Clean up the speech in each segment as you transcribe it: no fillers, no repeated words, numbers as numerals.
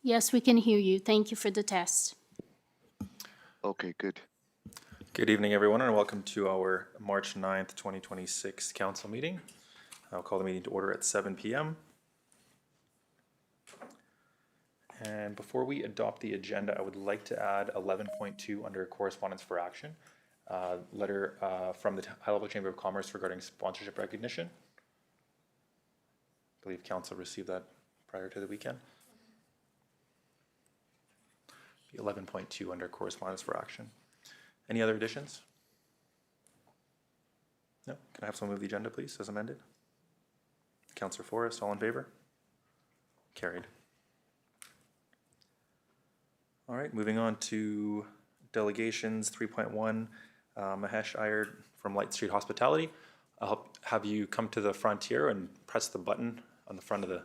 Yes, we can hear you. Thank you for the test. Okay, good. Good evening, everyone, and welcome to our March 9th, 2026 council meeting. I'll call the meeting to order at 7 p.m. And before we adopt the agenda, I would like to add 11.2 under correspondence for action. Letter from the High-Level Chamber of Commerce regarding sponsorship recognition. I believe council received that prior to the weekend. 11.2 under correspondence for action. Any other additions? No? Can I have someone move the agenda, please, as amended? Councillor Forrest, all in favor? Carried. All right, moving on to delegations 3.1. Mahesh Iyer from Light Street Hospitality. I'll have you come to the front here and press the button on the front of the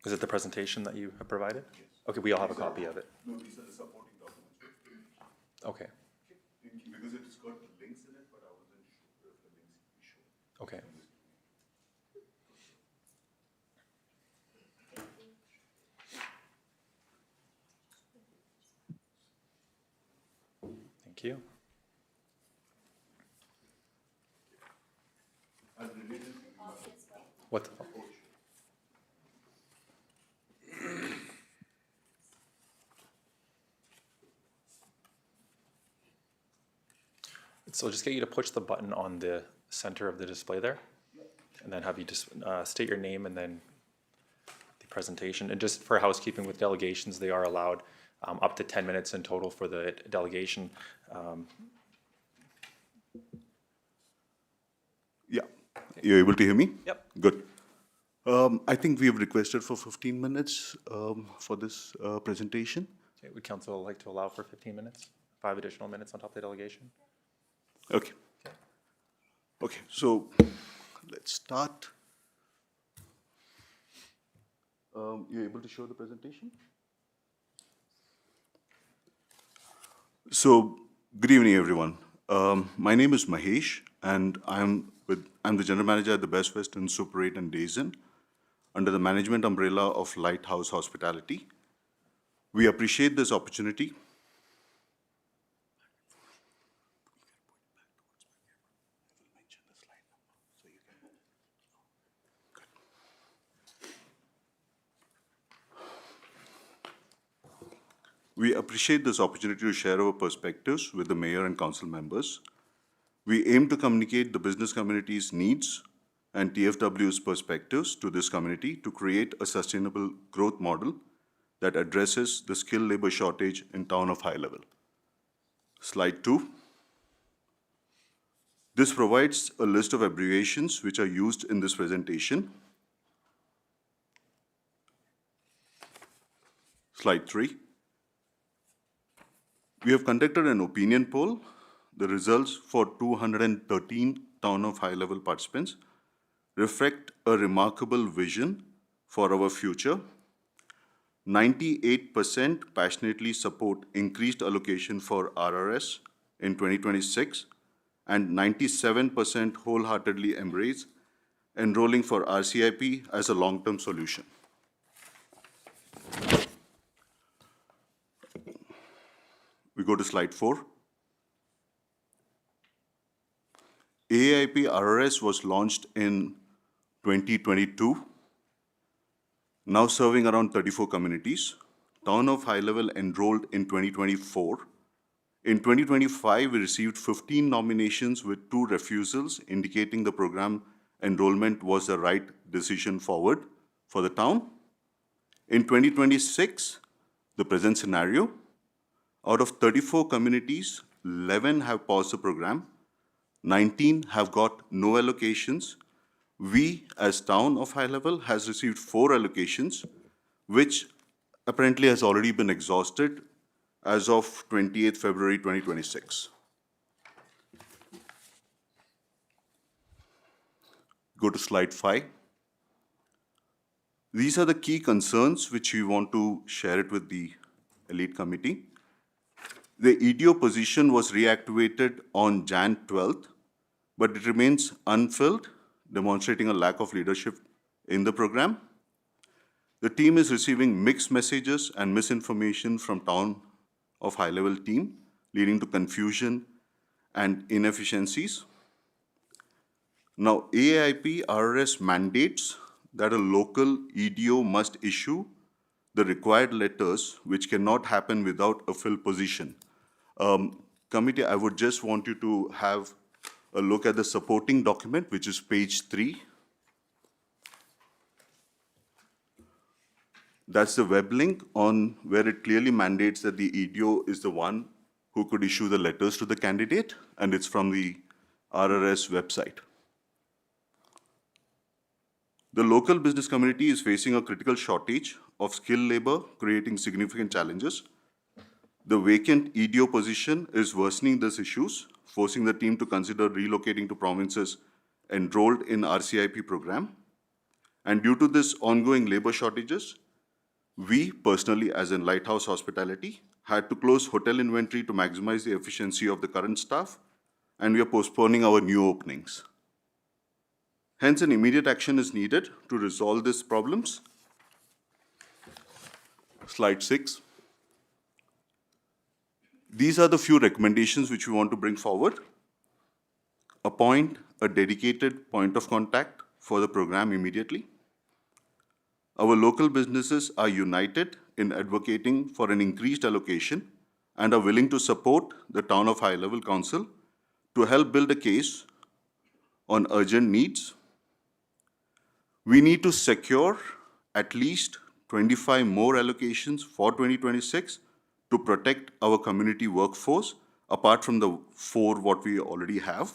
Is it the presentation that you have provided? Yes. Okay, we all have a copy of it. No, these are the supporting documents. Okay, Because it's got links in it, but I wasn't sure if the links we showed. okay. Thank you. What? So just get you to push the button on the center of the display there, and then have you just state your name and then the presentation. And just for housekeeping with delegations, they are allowed up to 10 minutes in total for the delegation. Yeah, you're able to hear me? Yep. Good. I think we have requested for 15 minutes for this presentation. Okay, would council like to allow for 15 minutes? 5 additional minutes on top of the delegation? Okay. Okay, so let's start. You're able to show the presentation? So, good evening, everyone. My name is Mahesh, and I'm the general manager at the Best Western Super 8 and Days Inn, under the management umbrella of Lighthouse Hospitality. We appreciate this opportunity. We appreciate this opportunity to share our perspectives with the mayor and council members. We aim to communicate the business community's needs and TFW's perspectives to this community to create a sustainable growth model that addresses the skilled labor shortage in town of High Level. Slide 2. This provides a list of abbreviations which are used in this presentation. Slide 3. We have conducted an opinion poll. The results for 213 town of High Level participants reflect a remarkable vision for our future. 98% passionately support increased allocation for RRS in 2026, and 97% wholeheartedly embrace enrolling for RCIP as a long-term solution. We go to slide 4. AIP RRS was launched in 2022, now serving around 34 communities. Town of High Level enrolled in 2024. In 2025, we received 15 nominations with 2 refusals, indicating the program enrollment was the right decision forward for the town. In 2026, the present scenario, out of 34 communities, 11 have paused the program, 19 have got no allocations. We, as town of High Level, has received 4 allocations, which apparently has already been exhausted as of 28th February 2026. Go to slide 5. These are the key concerns which we want to share it with the elite committee. The EDO position was reactivated on Jan 12th, but it remains unfilled, demonstrating a lack of leadership in the program. The team is receiving mixed messages and misinformation from town of high-level team, leading to confusion and inefficiencies. Now, AIP RRS mandates that a local EDO must issue the required letters, which cannot happen without a filled position. Committee, I would just want you to have a look at the supporting document, which is page 3. That's the web link on where it clearly mandates that the EDO is the one who could issue the letters to the candidate, and it's from the RRS website. The local business community is facing a critical shortage of skilled labor, creating significant challenges. The vacant EDO position is worsening these issues, forcing the team to consider relocating to provinces enrolled in RCIP program. And due to this ongoing labor shortages, we personally, as in Lighthouse Hospitality, had to close hotel inventory to maximize the efficiency of the current staff, and we are postponing our new openings. Hence, an immediate action is needed to resolve these problems. Slide 6. These are the few recommendations which we want to bring forward. Appoint a dedicated point of contact for the program immediately. Our local businesses are united in advocating for an increased allocation and are willing to support the Town of High Level Council to help build a case on urgent needs. We need to secure at least 25 more allocations for 2026 to protect our community workforce, apart from the 4 what we already have.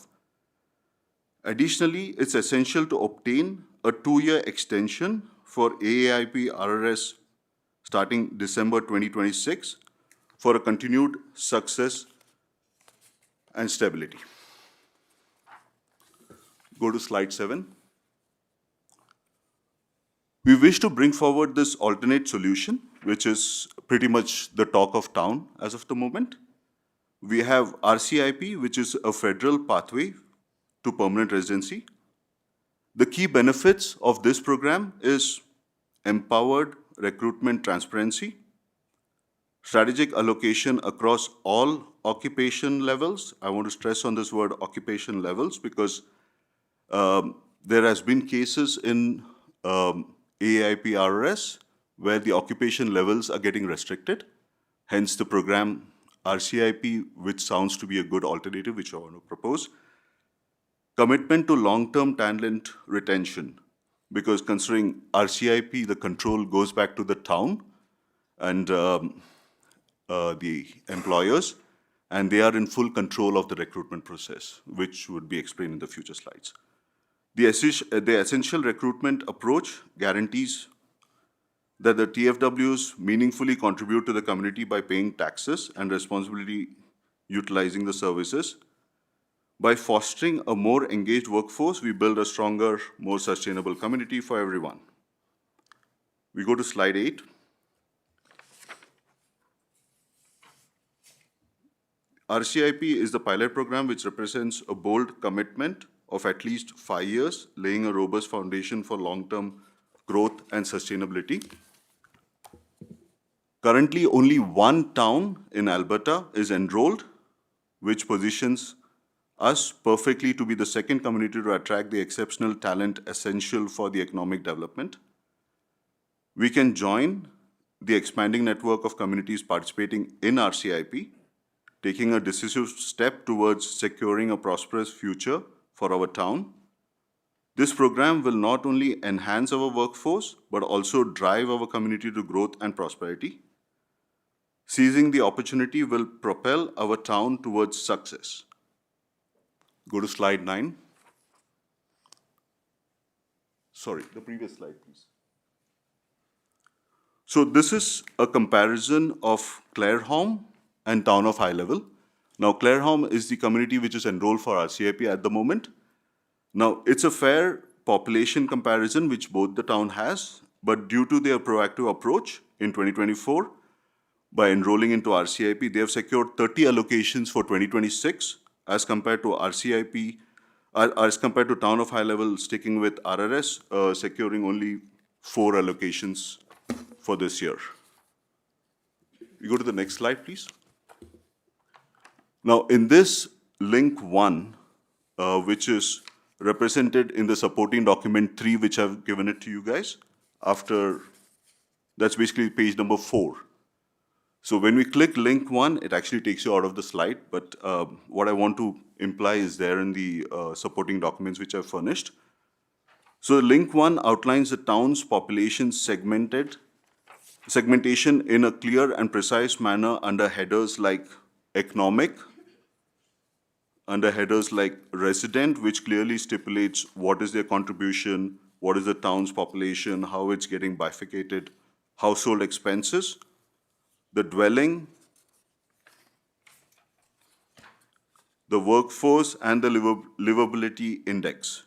Additionally, it's essential to obtain a 2-year extension for AIP RRS starting December 2026 for a continued success and stability. Go to slide 7. We wish to bring forward this alternate solution, which is pretty much the talk of town as of the moment. We have RCIP, which is a federal pathway to permanent residency. The key benefits of this program is empowered recruitment transparency, strategic allocation across all occupation levels. I want to stress on this word occupation levels because there has been cases in AIP RRS where the occupation levels are getting restricted. Hence the program RCIP, which sounds to be a good alternative, which I want to propose. Commitment to long-term talent retention, because considering RCIP, the control goes back to the town and the employers, and they are in full control of the recruitment process, which would be explained in the future slides. The essential recruitment approach guarantees that the TFWs meaningfully contribute to the community by paying taxes and responsibly utilizing the services. By fostering a more engaged workforce, we build a stronger, more sustainable community for everyone. We go to slide 8. RCIP is the pilot program which represents a bold commitment of at least 5 years, laying a robust foundation for long-term growth and sustainability. Currently, only one town in Alberta is enrolled, which positions us perfectly to be the second community to attract the exceptional talent essential for the economic development. We can join the expanding network of communities participating in RCIP, taking a decisive step towards securing a prosperous future for our town. This program will not only enhance our workforce, but also drive our community to growth and prosperity. Seizing the opportunity will propel our town towards success. Go to slide 9. Sorry, the previous slide, please. So this is a comparison of Clareholm and Town of High Level. Now, Clareholm is the community which is enrolled for RCIP at the moment. Now, it's a fair population comparison which both the town has, but due to their proactive approach in 2024, by enrolling into RCIP, they have secured 30 allocations for 2026 as compared to RCIP, as compared to Town of High Level sticking with RRS, securing only 4 allocations for this year. You go to the next slide, please. Now, in this link 1, which is represented in the supporting document 3, which I've given it to you guys, that's basically page number 4. So when we click link 1, it actually takes you out of the slide, but what I want to imply is there in the supporting documents which I've furnished. So link 1 outlines the town's population segmentation in a clear and precise manner under headers like economic, under headers like resident, which clearly stipulates what is their contribution, what is the town's population, how it's getting bifurcated, household expenses, the dwelling, the workforce, and the livability index.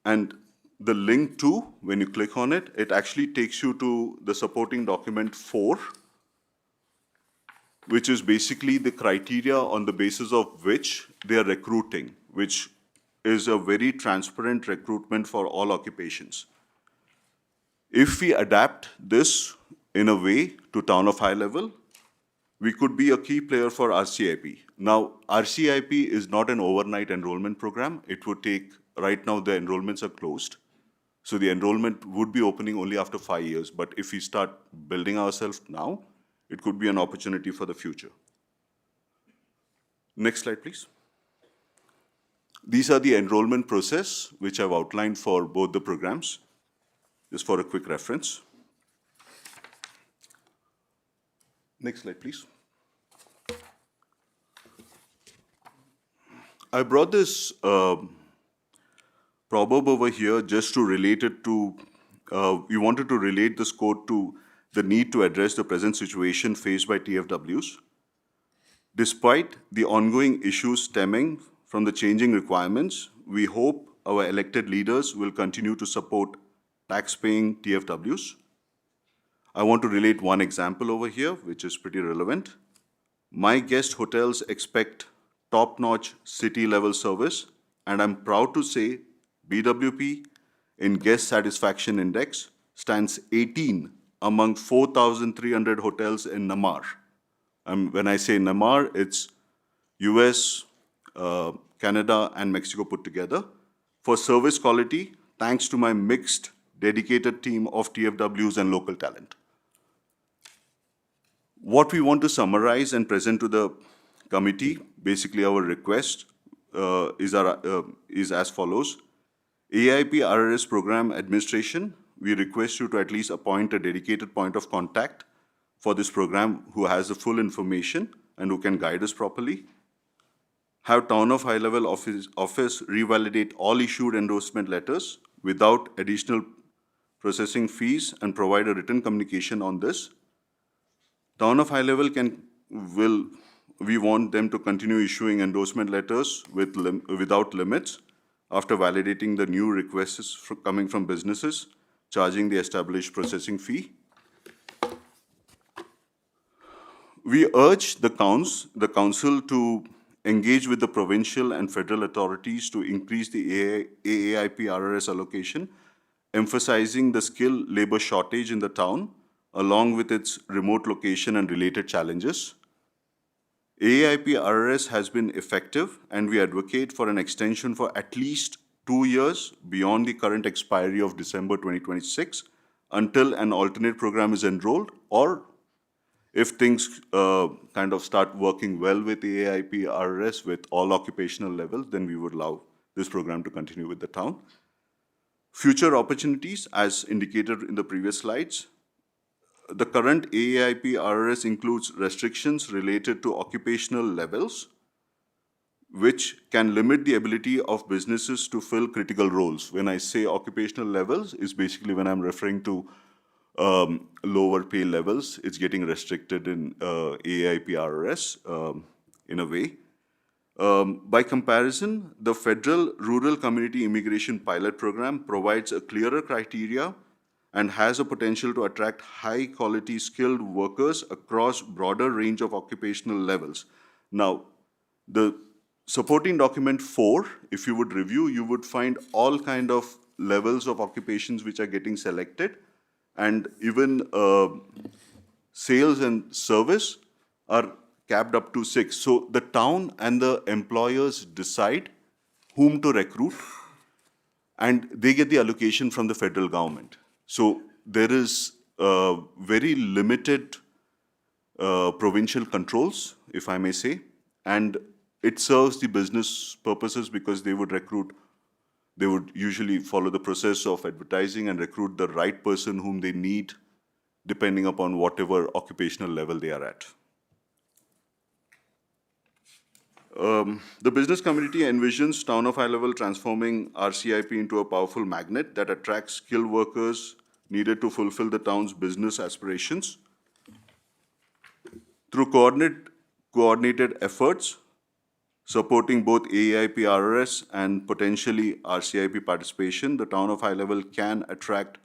And the link 2, when you click on it, it actually takes you to the supporting document 4, which is basically the criteria on the basis of which they are recruiting, which is a very transparent recruitment for all occupations. If we adapt this in a way to Town of High Level, we could be a key player for RCIP. Now, RCIP is not an overnight enrollment program. It would take, right now the enrollments are closed. So the enrollment would be opening only after 5 years. But if we start building ourselves now, it could be an opportunity for the future. Next slide, please. These are the enrollment process, which I've outlined for both the programs, just for a quick reference. Next slide, please. I brought this proverb over here just to relate it to, we wanted to relate this quote to the need to address the present situation faced by TFWs. Despite the ongoing issues stemming from the changing requirements, we hope our elected leaders will continue to support tax-paying TFWs. I want to relate one example over here, which is pretty relevant. My guest hotels expect top-notch city-level service, and I'm proud to say BWP in Guest Satisfaction Index stands 18 among 4,300 hotels in Namar. When I say Namar, it's US, Canada, and Mexico put together. For service quality, thanks to my mixed, dedicated team of TFWs and local talent. What we want to summarize and present to the committee, basically our request is as follows. AIP RRS Program Administration, we request you to at least appoint a dedicated point of contact for this program who has the full information and who can guide us properly. Have Town of High Level office revalidate all issued endorsement letters without additional processing fees and provide a written communication on this. Town of High Level we want them to continue issuing endorsement letters without limits after validating the new requests coming from businesses, charging the established processing fee. We urge the council to engage with the provincial and federal authorities to increase the AAIP RRS allocation, emphasizing the skilled labor shortage in the town, along with its remote location and related challenges. AAIP RRS has been effective, and we advocate for an extension for at least 2 years beyond the current expiry of December 2026 until an alternate program is enrolled, or if things kind of start working well with AAIP RRS with all occupational levels, then we would allow this program to continue with the town. Future opportunities, as indicated in the previous slides. The current AAIP RRS includes restrictions related to occupational levels, which can limit the ability of businesses to fill critical roles. When I say occupational levels, is basically when I'm referring to lower pay levels. It's getting restricted in AAIP RRS in a way. By comparison, the Federal Rural Community Immigration Pilot Program provides a clearer criteria and has a potential to attract high-quality skilled workers across broader range of occupational levels. Now, the supporting document 4, if you would review, you would find all kind of levels of occupations which are getting selected, and even sales and service are capped up to 6. So the town and the employers decide whom to recruit, and they get the allocation from the federal government. So there is very limited provincial controls, if I may say, and it serves the business purposes because they would usually follow the process of advertising and recruit the right person whom they need, depending upon whatever occupational level they are at. The business community envisions Town of High Level transforming RCIP into a powerful magnet that attracts skilled workers needed to fulfill the town's business aspirations. Through coordinated efforts, supporting both AEIP RRS and potentially RCIP participation, the Town of High Level can attract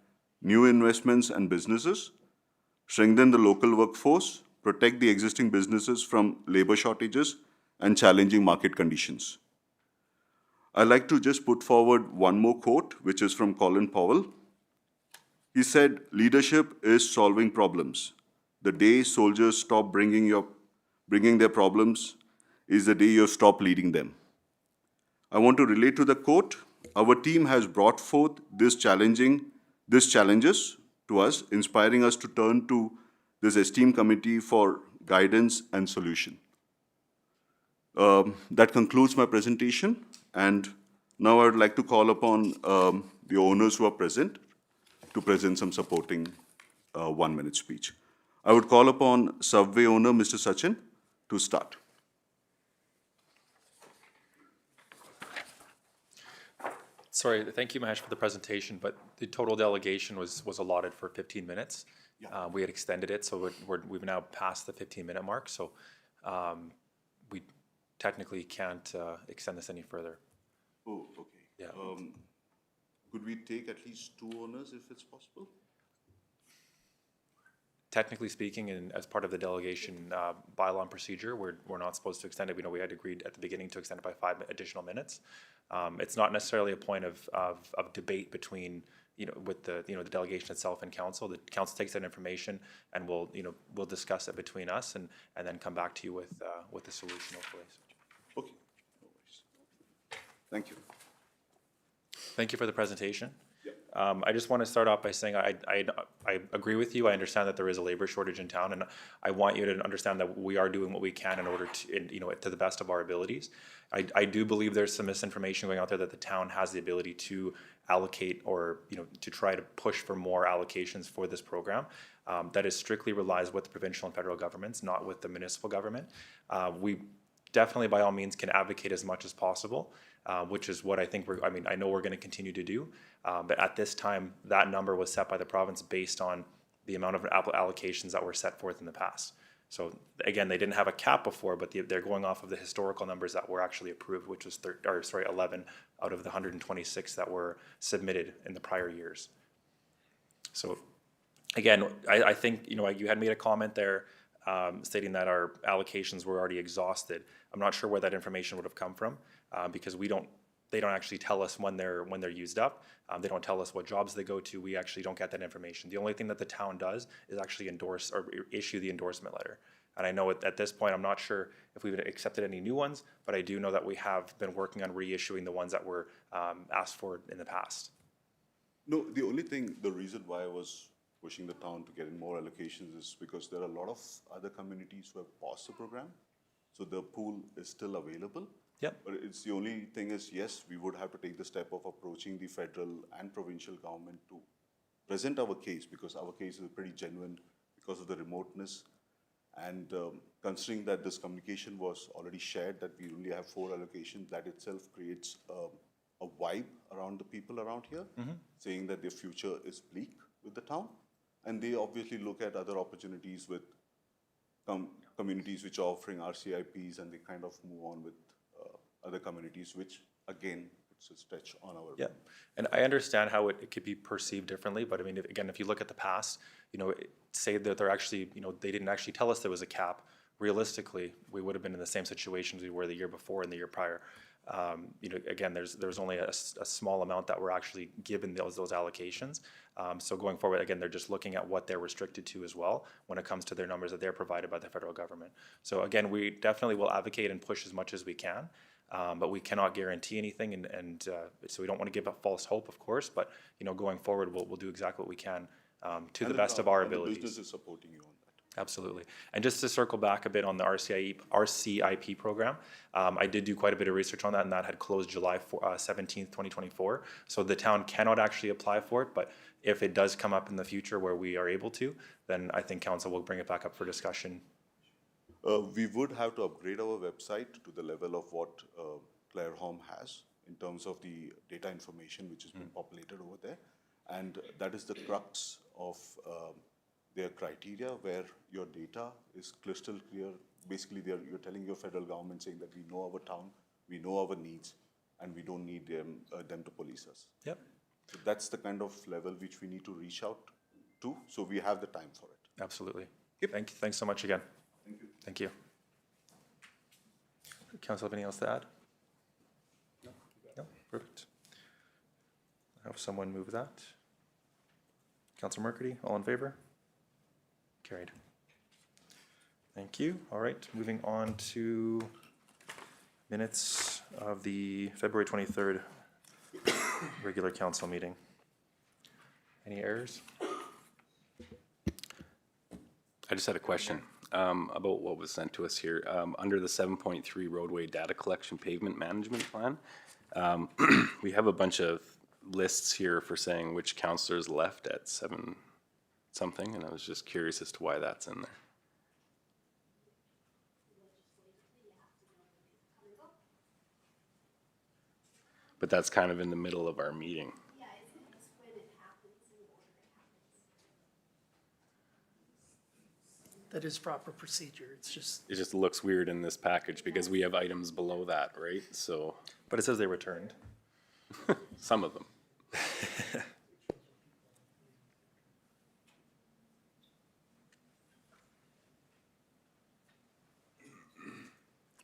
new investments and businesses, strengthen the local workforce, protect the existing businesses from labor shortages and challenging market conditions. I'd like to just put forward one more quote, which is from Colin Powell. He said, "Leadership is solving problems. The day soldiers stop bringing their problems is the day you stop leading them." I want to relate to the quote. Our team has brought forth these challenges to us, inspiring us to turn to this esteemed committee for guidance and solution. That concludes my presentation, and now I would like to call upon the owners who are present to present some supporting 1-minute speech. I would call upon Subway owner, Mr. Sachin, to start. Sorry, thank you, Mahesh, for the presentation, but the total delegation was allotted for 15 minutes. Yeah. We had extended it, so we've now passed the 15-minute mark, so we technically can't extend this any further. Oh, okay. Yeah. Could we take at least 2 owners if it's possible? Technically speaking, and as part of the delegation bylaw and procedure, we're not supposed to extend it. We know we had agreed at the beginning to extend it by 5 additional minutes. It's not necessarily a point of debate between, with the delegation itself and council. The council takes that information and we'll discuss it between us and then come back to you with a solution, hopefully. Okay, no worries. Thank you. Thank you for the presentation. I just want to start off by saying I agree with you. I understand that there is a labor shortage in town, and I want you to understand that we are doing what we can in order to, to the best of our abilities. I do believe there's some misinformation going out there that the town has the ability to allocate or, to try to push for more allocations for this program. That is strictly relies with the provincial and federal governments, not with the municipal government. We definitely, by all means, can advocate as much as possible. Which is what I think I know we're going to continue to do. But at this time, that number was set by the province based on the amount of allocations that were set forth in the past. So again, they didn't have a cap before, but they're going off of the historical numbers that were actually approved, which was 11 out of the 126 that were submitted in the prior years. So again, I think, you had made a comment there stating that our allocations were already exhausted. I'm not sure where that information would have come from. Because they don't actually tell us when they're used up. They don't tell us what jobs they go to. We actually don't get that information. The only thing that the town does is actually endorse or issue the endorsement letter. And I know at this point, I'm not sure if we've accepted any new ones, but I do know that we have been working on reissuing the ones that were asked for in the past. No, the reason why I was pushing the town to get in more allocations is because there are a lot of other communities who have paused the program. So the pool is still available. Yep. But it's the only thing is, yes, we would have to take the step of approaching the federal and provincial government to present our case, because our case is pretty genuine because of the remoteness. And considering that this communication was already shared, that we only have 4 allocations, that itself creates a vibe around the people around here, saying that their future is bleak with the town. And they obviously look at other opportunities with communities which are offering RCIPs, and they kind of move on with other communities, which again, stretch on our. Yeah, and I understand how it could be perceived differently, but I mean, again, if you look at the past, say that they're actually, they didn't actually tell us there was a cap. Realistically, we would have been in the same situations we were the year before and the year prior. Again, there's only a small amount that were actually given those allocations. So going forward, again, they're just looking at what they're restricted to as well when it comes to their numbers that they're provided by the federal government. So again, we definitely will advocate and push as much as we can. But we cannot guarantee anything, and so we don't want to give up false hope, of course. But going forward, we'll do exactly what we can to the best of our abilities. The business is supporting you on that. Absolutely. And just to circle back a bit on the RCIP program, I did do quite a bit of research on that, and that had closed July 17th, 2024. So the town cannot actually apply for it, but if it does come up in the future where we are able to, then I think council will bring it back up for discussion. We would have to upgrade our website to the level of what Claire Home has in terms of the data information which has been populated over there. And that is the crux of their criteria, where your data is crystal clear. Basically, you're telling your federal government saying that we know our town, we know our needs, and we don't need them to police us. Yep. So that's the kind of level which we need to reach out to, so we have the time for it. Absolutely. Yep. Thanks so much again. Thank you. Thank you. Council, have anything else to add? No? Perfect. I have someone move that. Councilor Mercady, all in favor? Carried. Thank you. All right, moving on to minutes of the February 23rd regular council meeting. Any errors? I just had a question about what was sent to us here. Under the 7.3 roadway data collection pavement management plan, we have a bunch of lists here for saying which councillors left at 7 something, and I was just curious as to why that's in there. But that's kind of in the middle of our meeting. Yeah, it's when it happens, in the order it happens. That is proper procedure. It's just, It just looks weird in this package because we have items below that, right? So, But it says they returned. some of them.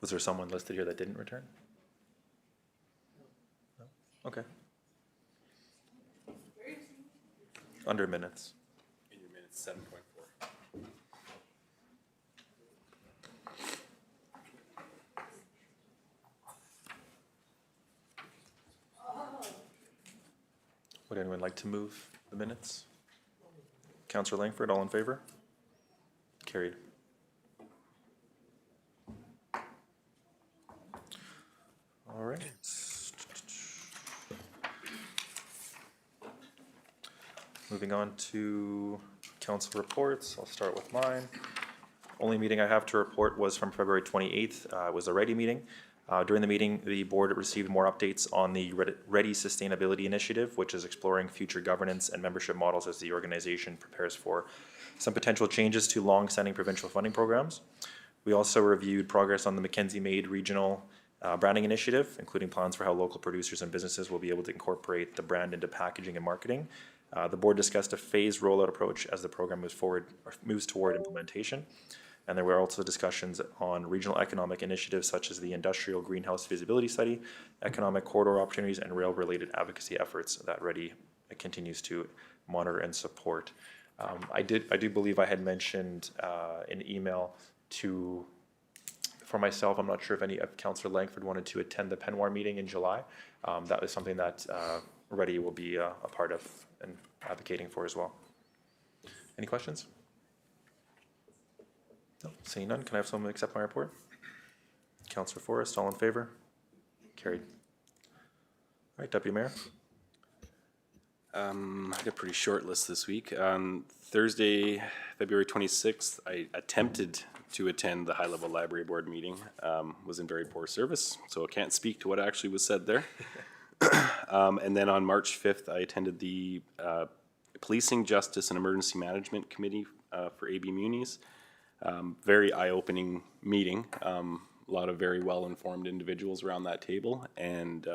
Was there someone listed here that didn't return? No? Okay. Under minutes. In your minutes, 7.4. Would anyone like to move the minutes? Councillor Langford, all in favor? Carried. All right. Moving on to council reports, I'll start with mine. Only meeting I have to report was from February 28th. It was a READY meeting. During the meeting, the board received more updates on the READY Sustainability Initiative, which is exploring future governance and membership models as the organization prepares for some potential changes to long-standing provincial funding programs. We also reviewed progress on the Mackenzie Made Regional Branding Initiative, including plans for how local producers and businesses will be able to incorporate the brand into packaging and marketing. The board discussed a phased rollout approach as the program moves toward implementation. And there were also discussions on regional economic initiatives such as the Industrial Greenhouse Feasibility Study, economic corridor opportunities, and rail-related advocacy efforts that READY continues to monitor and support. I do believe I had mentioned an email for myself. I'm not sure if any of Councillor Langford wanted to attend the Penwar meeting in July. That is something that READY will be a part of and advocating for as well. Any questions? No, seeing none, can I have someone accept my report? Councillor Forrest, all in favor? Carried. All right, Deputy Mayor. I got a pretty short list this week. On Thursday, February 26th, I attempted to attend the high-level library board meeting. Was in very poor service, so I can't speak to what actually was said there. And then on March 5th, I attended the Policing, Justice, and Emergency Management Committee for AB Munis. Very eye-opening meeting. A lot of very well-informed individuals around that table, and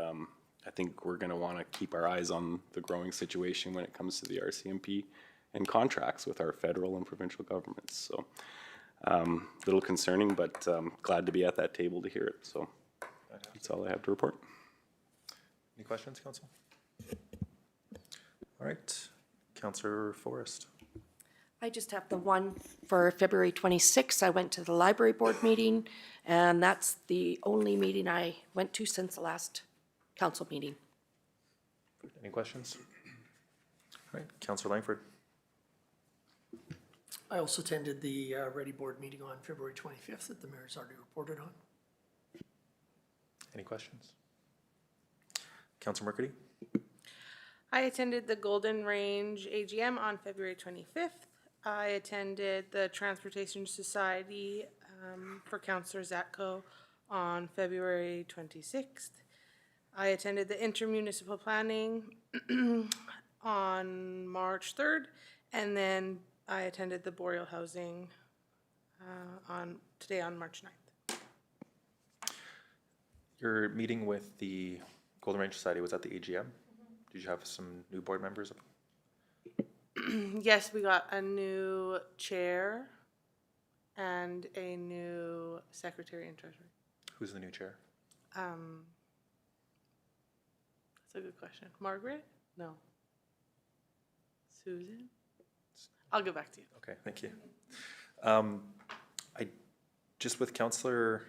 I think we're gonna wanna keep our eyes on the growing situation when it comes to the RCMP and contracts with our federal and provincial governments, so. Little concerning, but glad to be at that table to hear it, so that's all I have to report. Any questions, council? All right, Councillor Forrest. I just have the one for February 26th. I went to the library board meeting, and that's the only meeting I went to since the last council meeting. Any questions? All right, Councillor Langford. I also attended the Ready Board meeting on February 25th that the mayor's already reported on. Any questions? Councillor Mercady. I attended the Golden Range AGM on February 25th. I attended the Transportation Society for Councillor Zatko on February 26th. I attended the Intermunicipal Planning on March 3rd, and then I attended the Boreal Housing today on March 9th. Your meeting with the Golden Range Society was at the AGM. Did you have some new board members? Yes, we got a new chair and a new secretary and treasurer. Who's the new chair? That's a good question. Margaret? No. Susan? I'll get back to you. Okay, thank you. I just with Councillor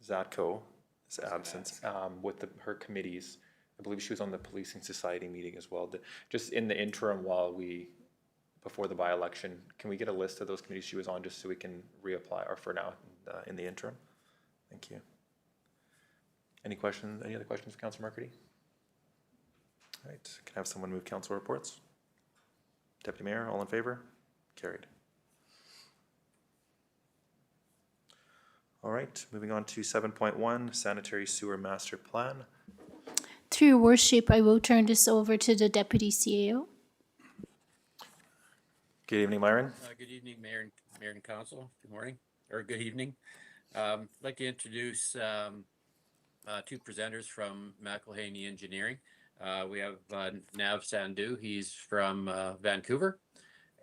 Zatko's absence, with her committees, I believe she was on the Policing Society meeting as well. Just in the interim before the by-election, can we get a list of those committees she was on just so we can reapply, or for now, in the interim? Thank you. Any questions, any other questions for Councillor Mercady? All right, can I have someone move council reports? Deputy Mayor, all in favor? Carried. All right, moving on to 7.1, Sanitary Sewer Master Plan. Through your worship, I will turn this over to the Deputy CAO. Good evening, Myron. Good evening, Mayor and Council. Good morning, or good evening. I'd like to introduce two presenters from McElhaney Engineering. We have Nav Sandhu. He's from Vancouver,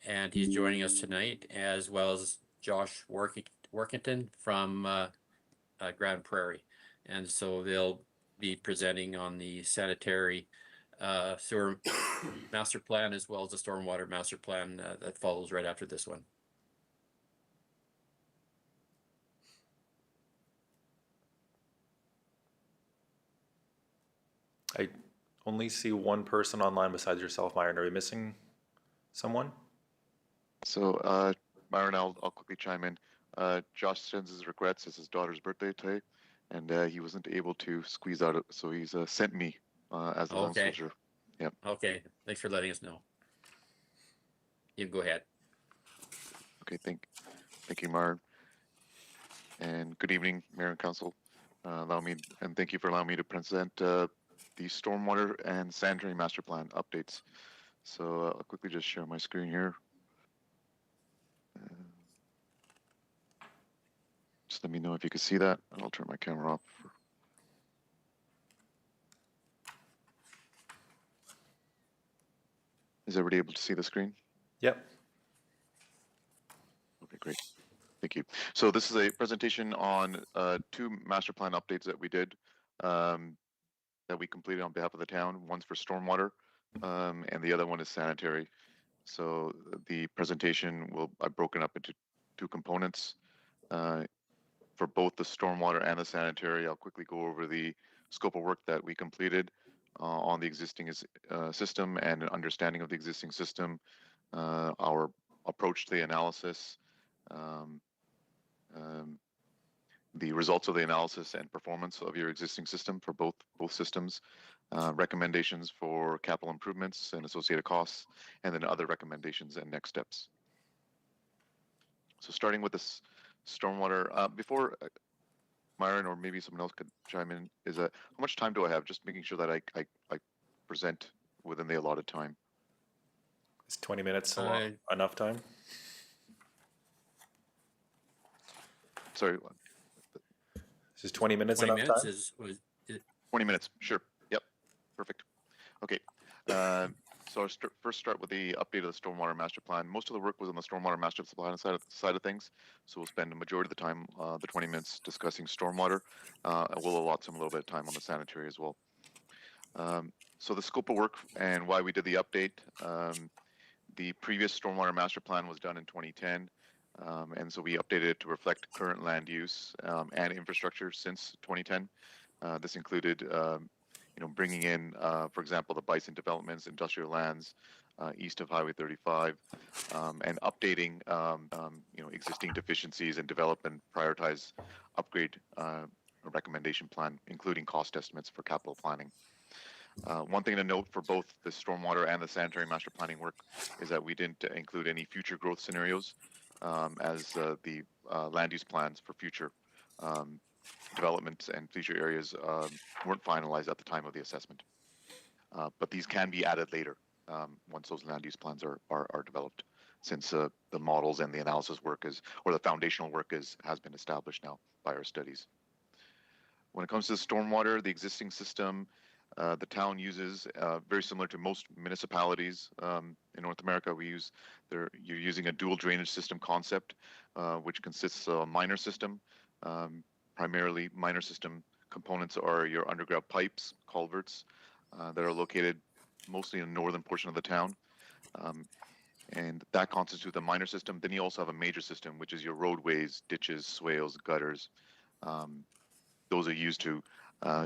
and he's joining us tonight, as well as Josh Workington from Grand Prairie. And so they'll be presenting on the sanitary sewer master plan, as well as the stormwater master plan that follows right after this one. I only see one person online besides yourself, Myron. Are we missing someone? So, Myron, I'll quickly chime in. Josh sends his regrets. It's his daughter's birthday today, and he wasn't able to squeeze out, so he's sent me as the loan Okay. switcher. Yep. Okay, thanks for letting us know. You can go ahead. Okay, thank you, Myron. And good evening, Mayor and Council. Thank you for allowing me to present the stormwater and sanitary master plan updates. So I'll quickly just share my screen here. Just let me know if you can see that, and I'll turn my camera off. Is everybody able to see the screen? Yep. Okay, great. Thank you. So this is a presentation on two master plan updates that we did, that we completed on behalf of the town. One's for stormwater, and the other one is sanitary. So the presentation I've broken up into two components. For both the stormwater and the sanitary, I'll quickly go over the scope of work that we completed on the existing system and an understanding of the existing system, our approach to the analysis, the results of the analysis and performance of your existing system for both systems, recommendations for capital improvements and associated costs, and then other recommendations and next steps. So starting with this stormwater, before Myron or maybe someone else could chime in, is how much time do I have? Just making sure that I present within the allotted time. Is 20 minutes enough time? Sorry. Is 20 minutes 20 enough minutes time? is 20 minutes, sure. Yep, perfect. Okay. So I'll first start with the update of the stormwater master plan. Most of the work was on the stormwater master plan side of things. So we'll spend a majority of the time, the 20 minutes discussing stormwater. And we'll allot some a little bit of time on the sanitary as well. So the scope of work and why we did the update. The previous stormwater master plan was done in 2010. And so we updated it to reflect current land use and infrastructure since 2010. This included bringing in, for example, the bison developments, industrial lands east of Highway 35, and updating, existing deficiencies and develop and prioritize upgrade recommendation plan, including cost estimates for capital planning. One thing to note for both the stormwater and the sanitary master planning work is that we didn't include any future growth scenarios as the land use plans for future developments and future areas weren't finalized at the time of the assessment. But these can be added later once those land use plans are developed, since the models and the analysis work or the foundational work has been established now by our studies. When it comes to stormwater, the existing system the town uses, very similar to most municipalities in North America, you're using a dual drainage system concept, which consists of a minor system. Primarily, minor system components are your underground pipes, culverts, that are located mostly in the northern portion of the town. And that constitutes the minor system. Then you also have a major system, which is your roadways, ditches, swales, gutters. Those are used to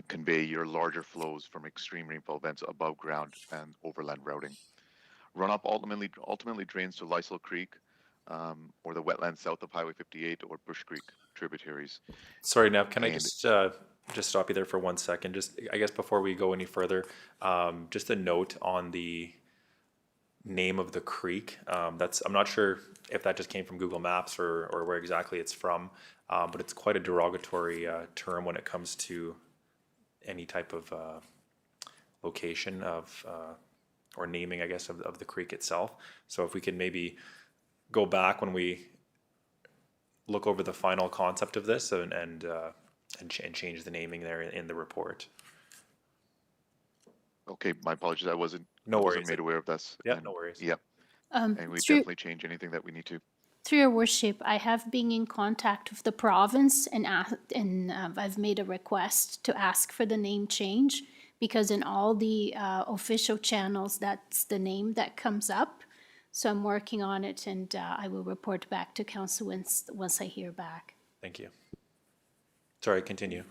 convey your larger flows from extreme rainfall events above ground and overland routing. Runoff ultimately drains to Lysol Creek or the wetlands south of Highway 58 or Bush Creek tributaries. Sorry, Nev, can I just stop you there for 1 second? Just, I guess before we go any further, just a note on the name of the creek. I'm not sure if that just came from Google Maps or where exactly it's from, but it's quite a derogatory term when it comes to any type of location of or naming, I guess, of the creek itself. So if we can maybe go back when we look over the final concept of this and change the naming there in the report. Okay, my apologies. I wasn't made aware of this. Yeah, no worries. Yeah, and we through- definitely change anything that we need to. Through your worship, I have been in contact with the province and I've made a request to ask for the name change, because in all the official channels, that's the name that comes up. So I'm working on it, and I will report back to council once I hear back. Thank you. Sorry, continue.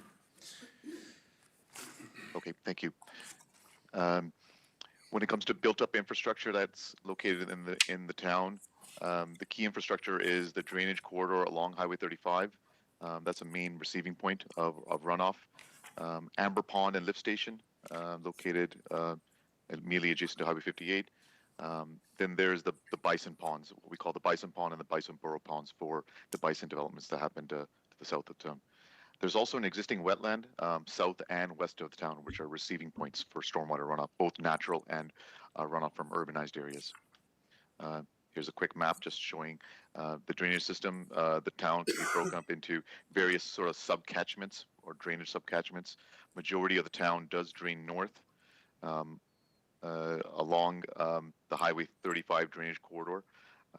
Okay, thank you. When it comes to built-up infrastructure that's located in the town, the key infrastructure is the drainage corridor along Highway 35. That's a main receiving point of runoff. Amber Pond and Lift Station, located immediately adjacent to Highway 58. Then there's the bison ponds, what we call the bison pond and the bison burrow ponds for the bison developments that happen to the south of town. There's also an existing wetland south and west of the town, which are receiving points for stormwater runoff, both natural and runoff from urbanized areas. Here's a quick map just showing the drainage system. The town can be broken up into various sort of subcatchments or drainage subcatchments. Majority of the town does drain north along the Highway 35 drainage corridor.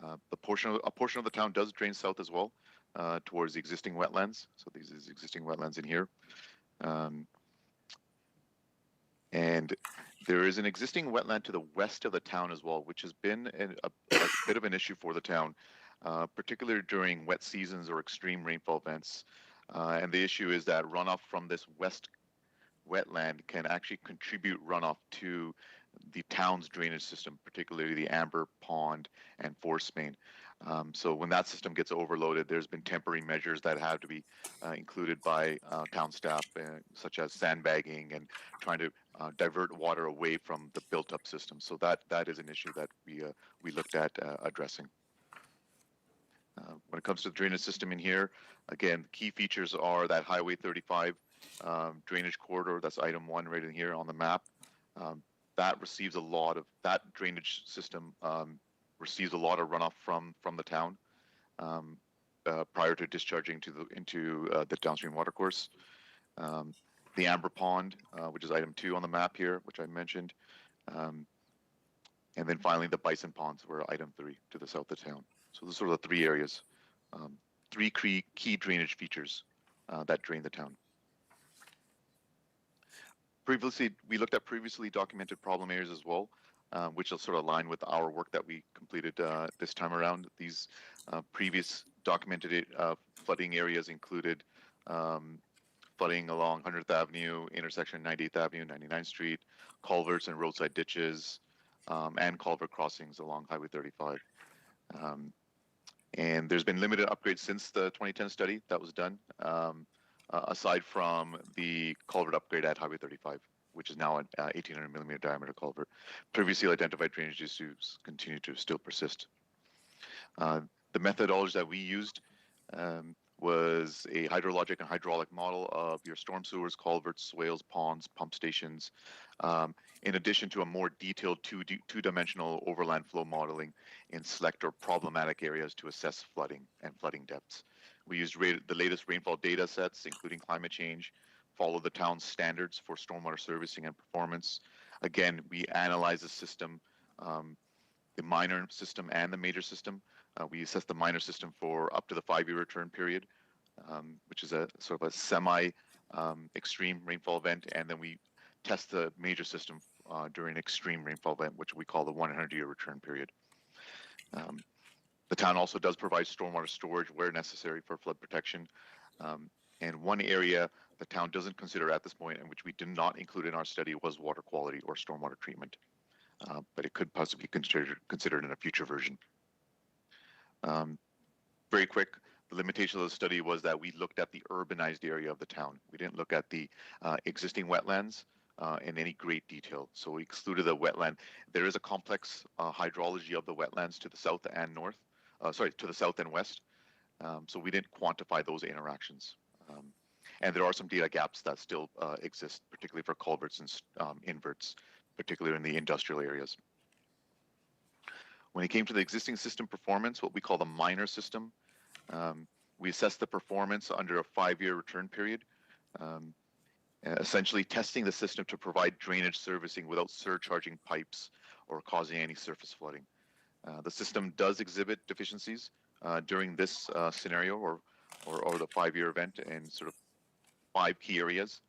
A portion of the town does drain south as well towards the existing wetlands. So these is existing wetlands in here. And there is an existing wetland to the west of the town as well, which has been a bit of an issue for the town, particularly during wet seasons or extreme rainfall events. And the issue is that runoff from this west wetland can actually contribute runoff to the town's drainage system, particularly the Amber Pond and Force Main. So when that system gets overloaded, there's been temporary measures that have to be included by town staff, such as sandbagging and trying to divert water away from the built-up system. So that is an issue that we looked at addressing. When it comes to the drainage system in here, again, key features are that Highway 35 drainage corridor. That's item 1 right in here on the map. That receives that drainage system receives a lot of runoff from the town prior to discharging into the downstream watercourse. the Amber Pond, which is item 2 on the map here, which I mentioned. And then finally, the Bison Ponds were item 3 to the south of town. So those are the 3 areas, 3 key drainage features that drain the town. Previously, we looked at previously documented problem areas as well, which will sort of align with our work that we completed this time around. These previous documented flooding areas included flooding along 100th Avenue, intersection 98th Avenue, 99th Street, culverts and roadside ditches, and culvert crossings along Highway 35. And there's been limited upgrades since the 2010 study that was done, aside from the culvert upgrade at Highway 35, which is now an 1800 millimeter diameter culvert. Previously identified drainage issues continue to still persist. The methodology that we used was a hydrologic and hydraulic model of your storm sewers, culverts, swales, ponds, pump stations, in addition to a more detailed two-dimensional overland flow modeling in select or problematic areas to assess flooding and flooding depths. We used the latest rainfall data sets, including climate change, follow the town's standards for stormwater servicing and performance. Again, we analyze the system, the minor system and the major system. We assess the minor system for up to the 5-year return period, which is a sort of a semi-extreme rainfall event, and then we test the major system during extreme rainfall event, which we call the 100-year return period. The town also does provide stormwater storage where necessary for flood protection. And one area the town doesn't consider at this point, and which we did not include in our study, was water quality or stormwater treatment. But it could possibly be considered in a future version. Very quick, the limitation of the study was that we looked at the urbanized area of the town. We didn't look at the existing wetlands in any great detail. So we excluded the wetland. There is a complex hydrology of the wetlands to the south and north, to the south and west. So we didn't quantify those interactions. And there are some data gaps that still exist, particularly for culverts and inverts, particularly in the industrial areas. When it came to the existing system performance, what we call the minor system, we assessed the performance under a 5-year return period, essentially testing the system to provide drainage servicing without surcharging pipes or causing any surface flooding. The system does exhibit deficiencies during this scenario or the 5-year event in sort of 5 key areas.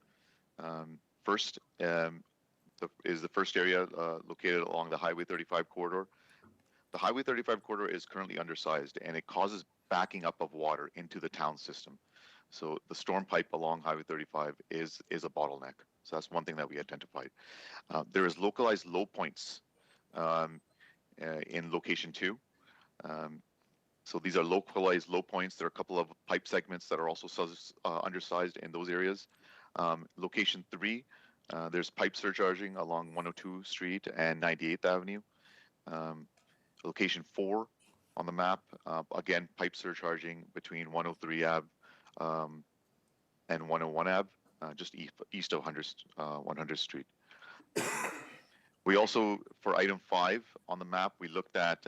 First is the first area located along the Highway 35 corridor. The Highway 35 corridor is currently undersized, and it causes backing up of water into the town system. So the storm pipe along Highway 35 is a bottleneck. So that's one thing that we identified. There is localized low points in location 2. So these are localized low points. There are a couple of pipe segments that are also undersized in those areas. Location 3, there's pipe surcharging along 102 Street and 98th Avenue. Location 4 on the map, again, pipe surcharging between 103 Ave and 101 Ave, just east of 100th Street. We also, for item 5 on the map, we looked at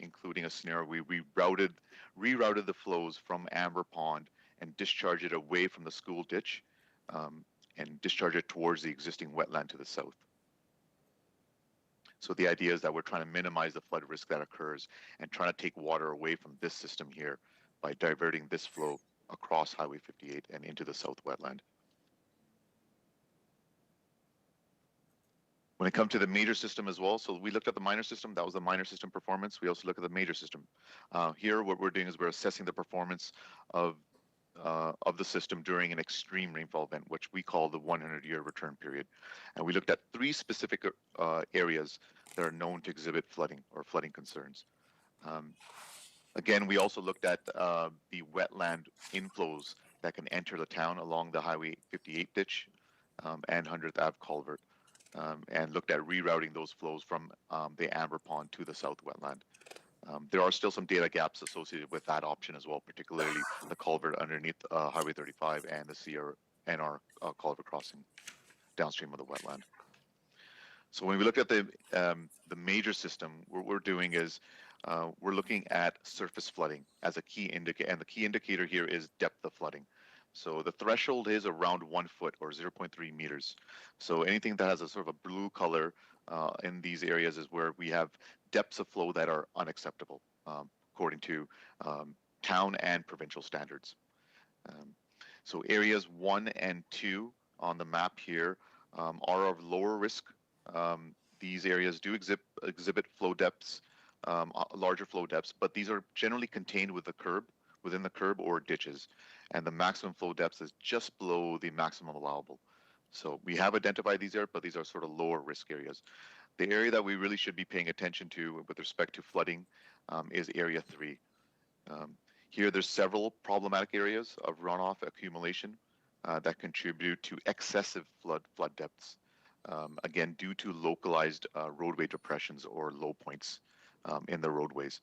including a scenario. We rerouted the flows from Amber Pond and discharged it away from the school ditch and discharge it towards the existing wetland to the south. So the idea is that we're trying to minimize the flood risk that occurs and trying to take water away from this system here by diverting this flow across Highway 58 and into the south wetland. When it comes to the major system as well, so we looked at the minor system, that was the minor system performance. We also look at the major system. Here, what we're doing is we're assessing the performance of the system during an extreme rainfall event, which we call the 100-year return period. And we looked at 3 specific areas that are known to exhibit flooding or flooding concerns. Again, we also looked at the wetland inflows that can enter the town along the Highway 58 ditch and 100th Ave culvert, and looked at rerouting those flows from the Amber Pond to the south wetland. There are still some data gaps associated with that option as well, particularly the culvert underneath Highway 35 and the CRNR culvert crossing downstream of the wetland. So when we look at the major system, what we're doing is we're looking at surface flooding as a key indicator, and the key indicator here is depth of flooding. So the threshold is around 1 foot or 0.3 meters. So anything that has a sort of a blue color in these areas is where we have depths of flow that are unacceptable according to town and provincial standards. So areas 1 and 2 on the map here are of lower risk. These areas do exhibit flow depths, larger flow depths, but these are generally contained within the curb or ditches, and the maximum flow depth is just below the maximum allowable. So we have identified these areas, but these are sort of lower risk areas. The area that we really should be paying attention to with respect to flooding is area 3. Here, there's several problematic areas of runoff accumulation that contribute to excessive flood depths. Again, due to localized roadway depressions or low points in the roadways.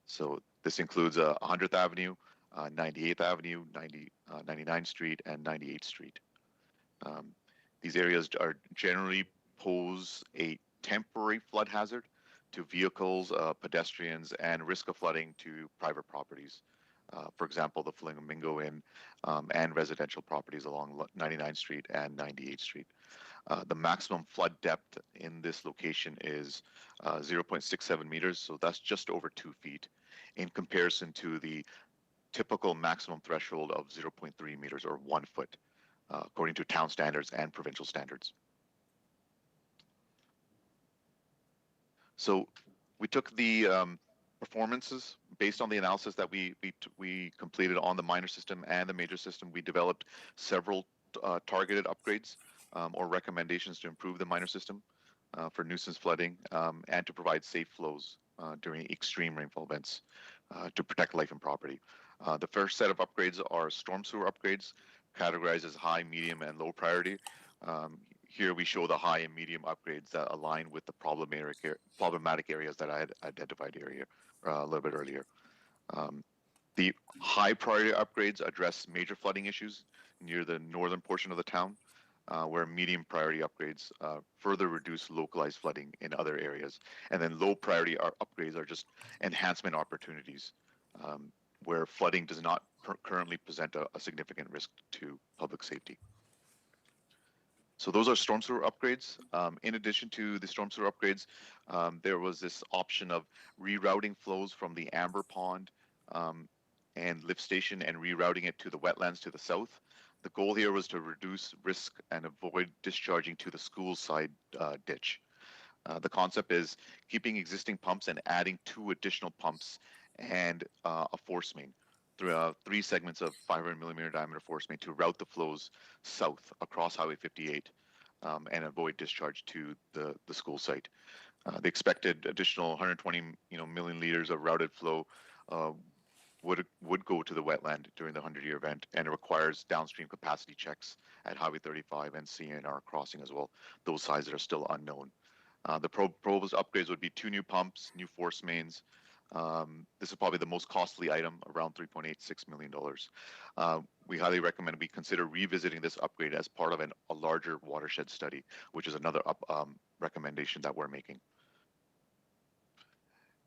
So this includes 100th Avenue, 98th Avenue, 99th Street, and 98th Street. These areas are generally pose a temporary flood hazard to vehicles, pedestrians, and risk of flooding to private properties. For example, the Flamingo Inn and residential properties along 99th Street and 98th Street. The maximum flood depth in this location is 0.67 meters, so that's just over 2 feet in comparison to the typical maximum threshold of 0.3 meters or 1 foot, according to town standards and provincial standards. So we took the performances based on the analysis that we completed on the minor system and the major system. We developed several targeted upgrades or recommendations to improve the minor system for nuisance flooding and to provide safe flows during extreme rainfall events to protect life and property. The first set of upgrades are storm sewer upgrades, categorized as high, medium, and low priority. Here we show the high and medium upgrades that align with the problematic areas that I had identified a little bit earlier. The high priority upgrades address major flooding issues near the northern portion of the town, where medium priority upgrades further reduce localized flooding in other areas. And then low priority upgrades are just enhancement opportunities where flooding does not currently present a significant risk to public safety. So those are storm sewer upgrades. In addition to the storm sewer upgrades, there was this option of rerouting flows from the Amber Pond and lift station and rerouting it to the wetlands to the south. The goal here was to reduce risk and avoid discharging to the school side ditch. The concept is keeping existing pumps and adding 2 additional pumps and a force main through 3 segments of 500 millimeter diameter force main to route the flows south across Highway 58 and avoid discharge to the school site. The expected additional 120 million liters of routed flow would go to the wetland during the 100-year event, and it requires downstream capacity checks at Highway 35 and CNR crossing as well. Those sizes are still unknown. The proposed upgrades would be 2 new pumps, new force mains. This is probably the most costly item, around $3.86 million. We highly recommend we consider revisiting this upgrade as part of a larger watershed study, which is another recommendation that we're making.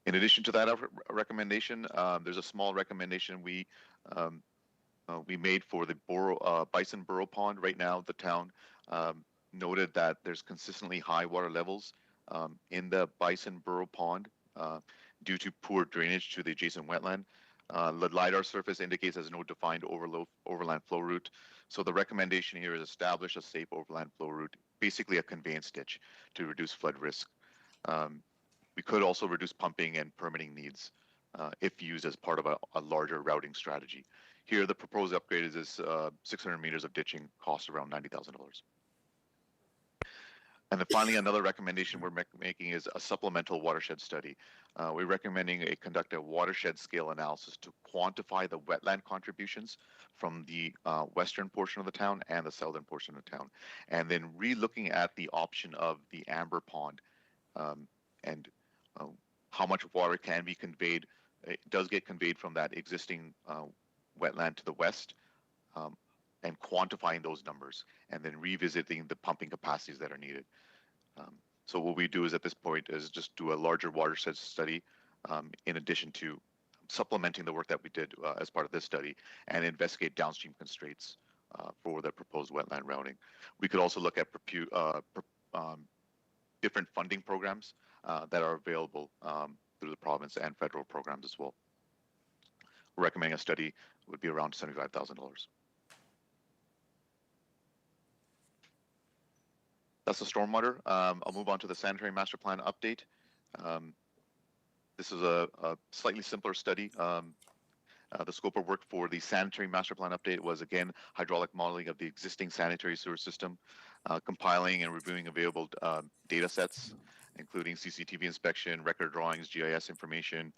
In addition to that recommendation, there's a small recommendation we made for the Bison Burrow Pond. Right now, the town noted that there's consistently high water levels in the Bison Burrow Pond due to poor drainage to the adjacent wetland. The LiDAR surface indicates there's no defined overland flow route. So the recommendation here is establish a safe overland flow route, basically a conveyance ditch to reduce flood risk. We could also reduce pumping and permitting needs if used as part of a larger routing strategy. Here, the proposed upgrade is 600 meters of ditching, costs around $90,000. And then finally, another recommendation we're making is a supplemental watershed study. We're recommending conduct a watershed scale analysis to quantify the wetland contributions from the western portion of the town and the southern portion of the town, and then re-looking at the option of the Amber Pond and how much water can be conveyed. It does get conveyed from that existing wetland to the west, and quantifying those numbers, and then revisiting the pumping capacities that are needed. So what we do is at this point is just do a larger watershed study in addition to supplementing the work that we did as part of this study, and investigate downstream constraints for the proposed wetland routing. We could also look at different funding programs that are available through the province and federal programs as well. We're recommending a study would be around $75,000. That's the stormwater. I'll move on to the sanitary master plan update. This is a slightly simpler study. The scope of work for the sanitary master plan update was, again, hydraulic modeling of the existing sanitary sewer system, compiling and reviewing available data sets, including CCTV inspection, record drawings, GIS information,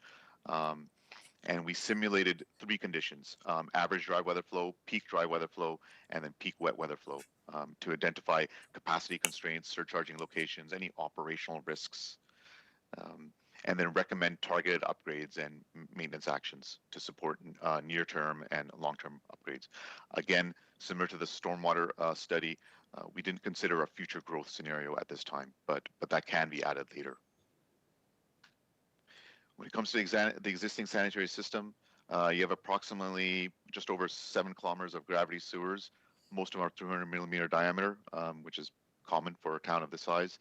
and we simulated 3 conditions: average dry weather flow, peak dry weather flow, and then peak wet weather flow, to identify capacity constraints, surcharging locations, any operational risks, and then recommend targeted upgrades and maintenance actions to support near-term and long-term upgrades. Again, similar to the stormwater study, we didn't consider a future growth scenario at this time, but that can be added later. When it comes to the existing sanitary system, you have approximately just over 7 kilometers of gravity sewers. Most of them are 300 millimeter diameter, which is common for a town of this size.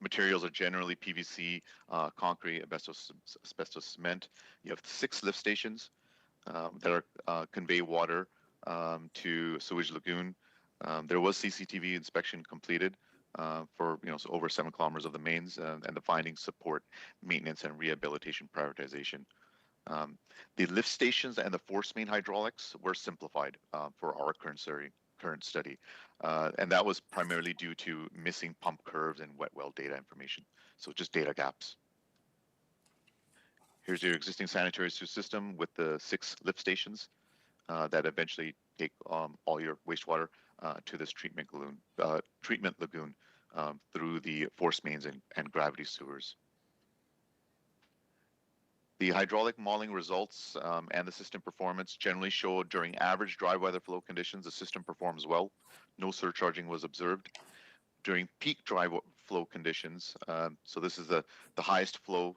Materials are generally PVC, concrete, asbestos cement. You have 6 lift stations that are convey water to sewage lagoon. There was CCTV inspection completed for so over 7 kilometers of the mains, and the findings support maintenance and rehabilitation prioritization. The lift stations and the force main hydraulics were simplified for our current study, and that was primarily due to missing pump curves and wet well data information, so just data gaps. Here's your existing sanitary sewer system with the 6 lift stations that eventually take all your wastewater to this treatment lagoon through the force mains and gravity sewers. The hydraulic modeling results and the system performance generally show during average dry weather flow conditions, the system performs well. No surcharging was observed. During peak dry flow conditions, so this is the highest flow,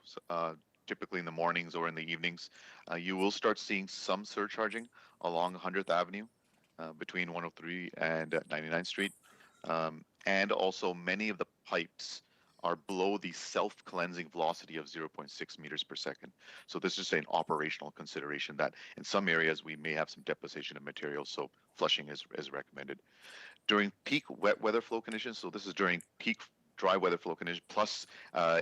typically in the mornings or in the evenings, you will start seeing some surcharging along 100th Avenue between 103 and 99th Street. And also many of the pipes are below the self-cleansing velocity of 0.6 meters per second. So this is an operational consideration that in some areas we may have some deposition of material, so flushing is recommended. During peak wet weather flow conditions, so this is during peak dry weather flow conditions, plus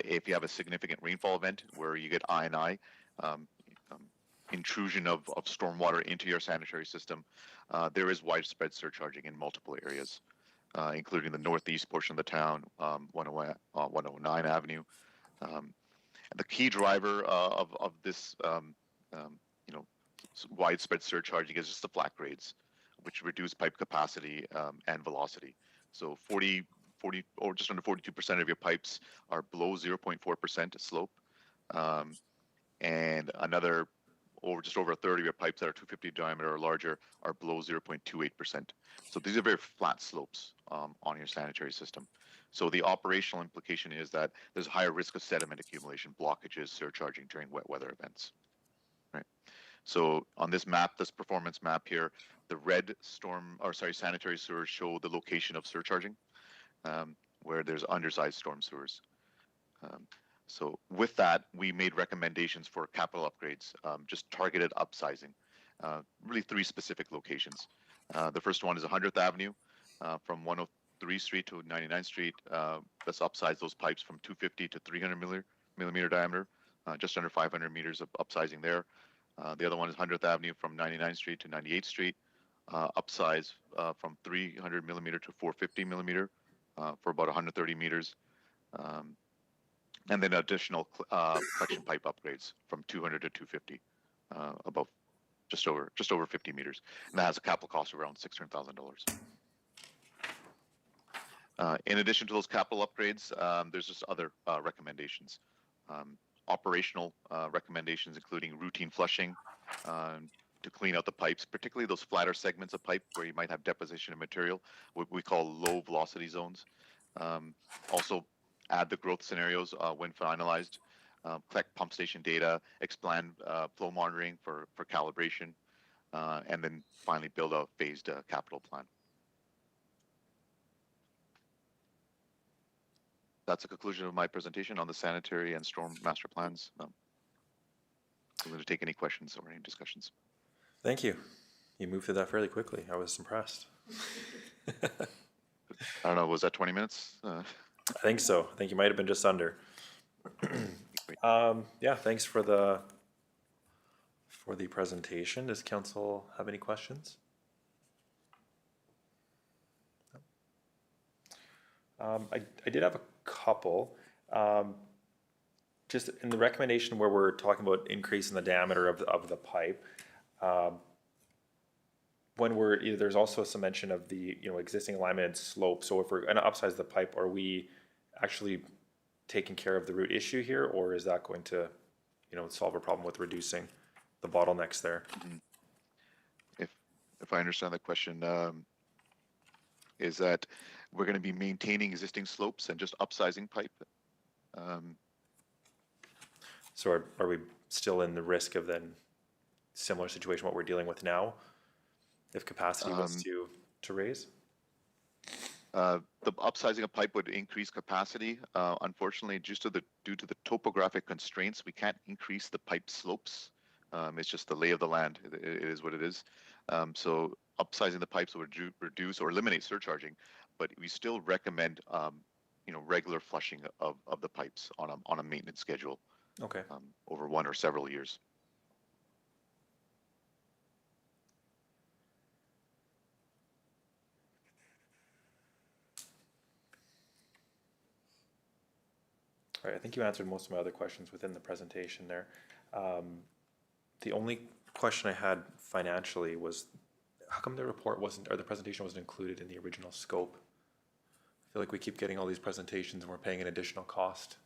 if you have a significant rainfall event where you get I&I, intrusion of stormwater into your sanitary system, there is widespread surcharging in multiple areas, including the northeast portion of the town, 109 Avenue. The key driver of this, widespread surcharging is just the flat grades, which reduce pipe capacity and velocity. So 40 or just under 42% of your pipes are below 0.4% slope, and another just over a third of your pipes that are 250 diameter or larger are below 0.28%. So these are very flat slopes on your sanitary system. So the operational implication is that there's a higher risk of sediment accumulation, blockages, surcharging during wet weather events. Right. So on this map, this performance map here, the red sanitary sewers show the location of surcharging, where there's undersized storm sewers. So with that, we made recommendations for capital upgrades, just targeted upsizing, really 3 specific locations. The first one is 100th Avenue from 103 Street to 99th Street. Let's upsize those pipes from 250 to 300 millimeter diameter, just under 500 meters of upsizing there. The other one is 100th Avenue from 99th Street to 98th Street, upsize from 300 millimeter to 450 millimeter for about 130 meters. And then additional collection pipe upgrades from 200 to 250, above just over 50 meters, and that has a capital cost of around $600,000. In addition to those capital upgrades, there's just other recommendations, operational recommendations, including routine flushing to clean out the pipes, particularly those flatter segments of pipe where you might have deposition of material, what we call low velocity zones. Also, add the growth scenarios when finalized, collect pump station data, expand flow monitoring for calibration, and then finally build a phased capital plan. That's the conclusion of my presentation on the sanitary and storm master plans. I'm going to take any questions or any discussions. Thank you. You moved through that fairly quickly. I was impressed. I don't know, was that 20 minutes? I think so. I think you might have been just under. Yeah, thanks for the presentation. Does council have any questions? I did have a couple. Just in the recommendation where we're talking about increasing the diameter of the pipe, when there's also some mention of the existing alignment and slope. So if we're going to upsize the pipe, are we actually taking care of the root issue here, or is that going to solve a problem with reducing the bottlenecks there? If I understand the question, is that we're going to be maintaining existing slopes and just upsizing pipe? So are we still in the risk of then similar situation what we're dealing with now, if capacity was to raise? The upsizing of pipe would increase capacity. Unfortunately, due to the topographic constraints, we can't increase the pipe slopes. It's just the lay of the land. It is what it is. So upsizing the pipes would reduce or eliminate surcharging, but we still recommend regular flushing of the pipes on a maintenance schedule. Okay. Over one or several years. All right, I think you answered most of my other questions within the presentation there. The only question I had financially was, how come the report wasn't, or the presentation wasn't included in the original scope? I feel like we keep getting all these presentations and we're paying an additional cost.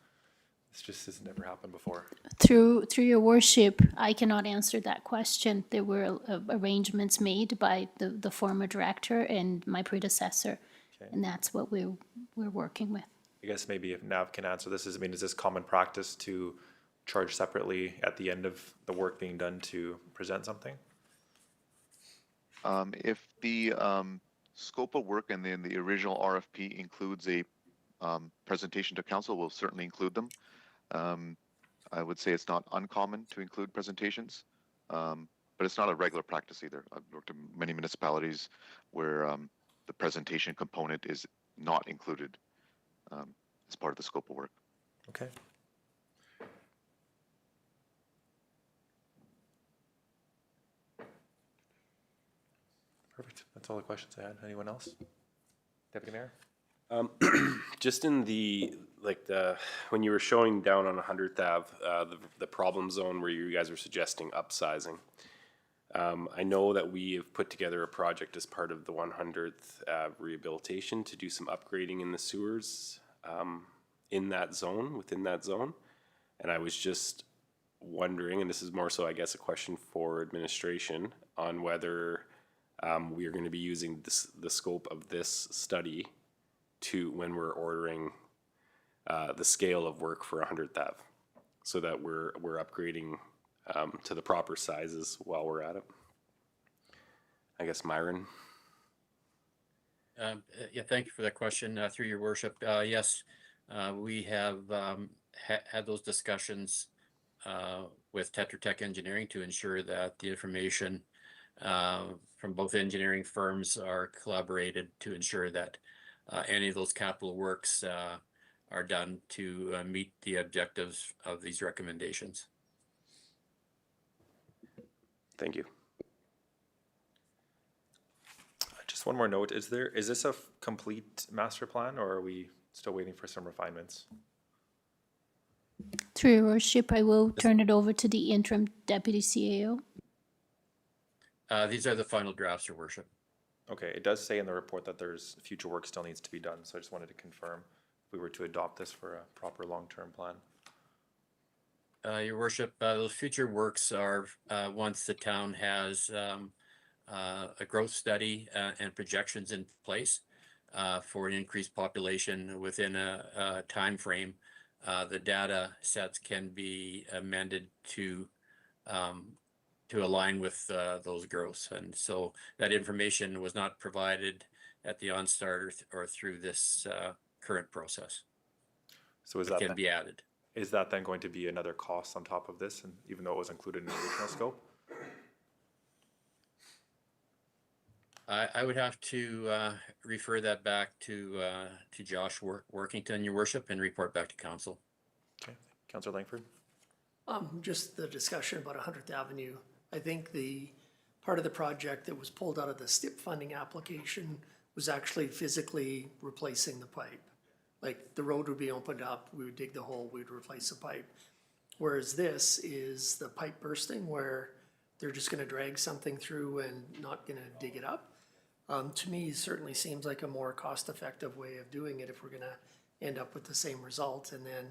This just has never happened before. Through your worship, I cannot answer that question. There were arrangements made by the former director and my predecessor, Okay. and that's what we're working with. I guess maybe if Nav can answer this, is this common practice to charge separately at the end of the work being done to present something? If the scope of work and then the original RFP includes a presentation to council, we'll certainly include them. I would say it's not uncommon to include presentations, but it's not a regular practice either. I've worked in many municipalities where the presentation component is not included as part of the scope of work. Okay. Perfect. That's all the questions I had. Anyone else? Deputy Mayor? Just in when you were showing down on 100th Ave, the problem zone where you guys were suggesting upsizing. I know that we have put together a project as part of the 100th Ave rehabilitation to do some upgrading in the sewers in that zone, within that zone. And I was just wondering, and this is more so I guess a question for administration, on whether we are going to be using the scope of this study to when we're ordering the scale of work for 100th Ave, so that we're upgrading to the proper sizes while we're at it. I guess Myron. Yeah, thank you for that question. Through your worship, yes, we have had those discussions with Tetra Tech Engineering to ensure that the information from both engineering firms are collaborated to ensure that any of those capital works are done to meet the objectives of these recommendations. Thank you. Just one more note. Is this a complete master plan, or are we still waiting for some refinements? Through your worship, I will turn it over to the interim deputy CAO. These are the final drafts, your worship. Okay, it does say in the report that there's future work still needs to be done, so I just wanted to confirm if we were to adopt this for a proper long-term plan. Your worship, those future works are once the town has a growth study and projections in place for an increased population within a time frame. The data sets can be amended to to align with those growths. And so that information was not provided at the onstart or through this current process. So is It that can then, be added. is that then going to be another cost on top of this, and even though it was included in the original scope? I would have to refer that back to Josh Workington, your worship, and report back to council. Okay, Councillor Langford? Just the discussion about 100th Avenue. I think the part of the project that was pulled out of the STIP funding application was actually physically replacing the pipe. Like the road would be opened up, we would dig the hole, we'd replace the pipe. Whereas this is the pipe bursting where they're just gonna drag something through and not gonna dig it up. To me, it certainly seems like a more cost-effective way of doing it if we're gonna end up with the same result, and then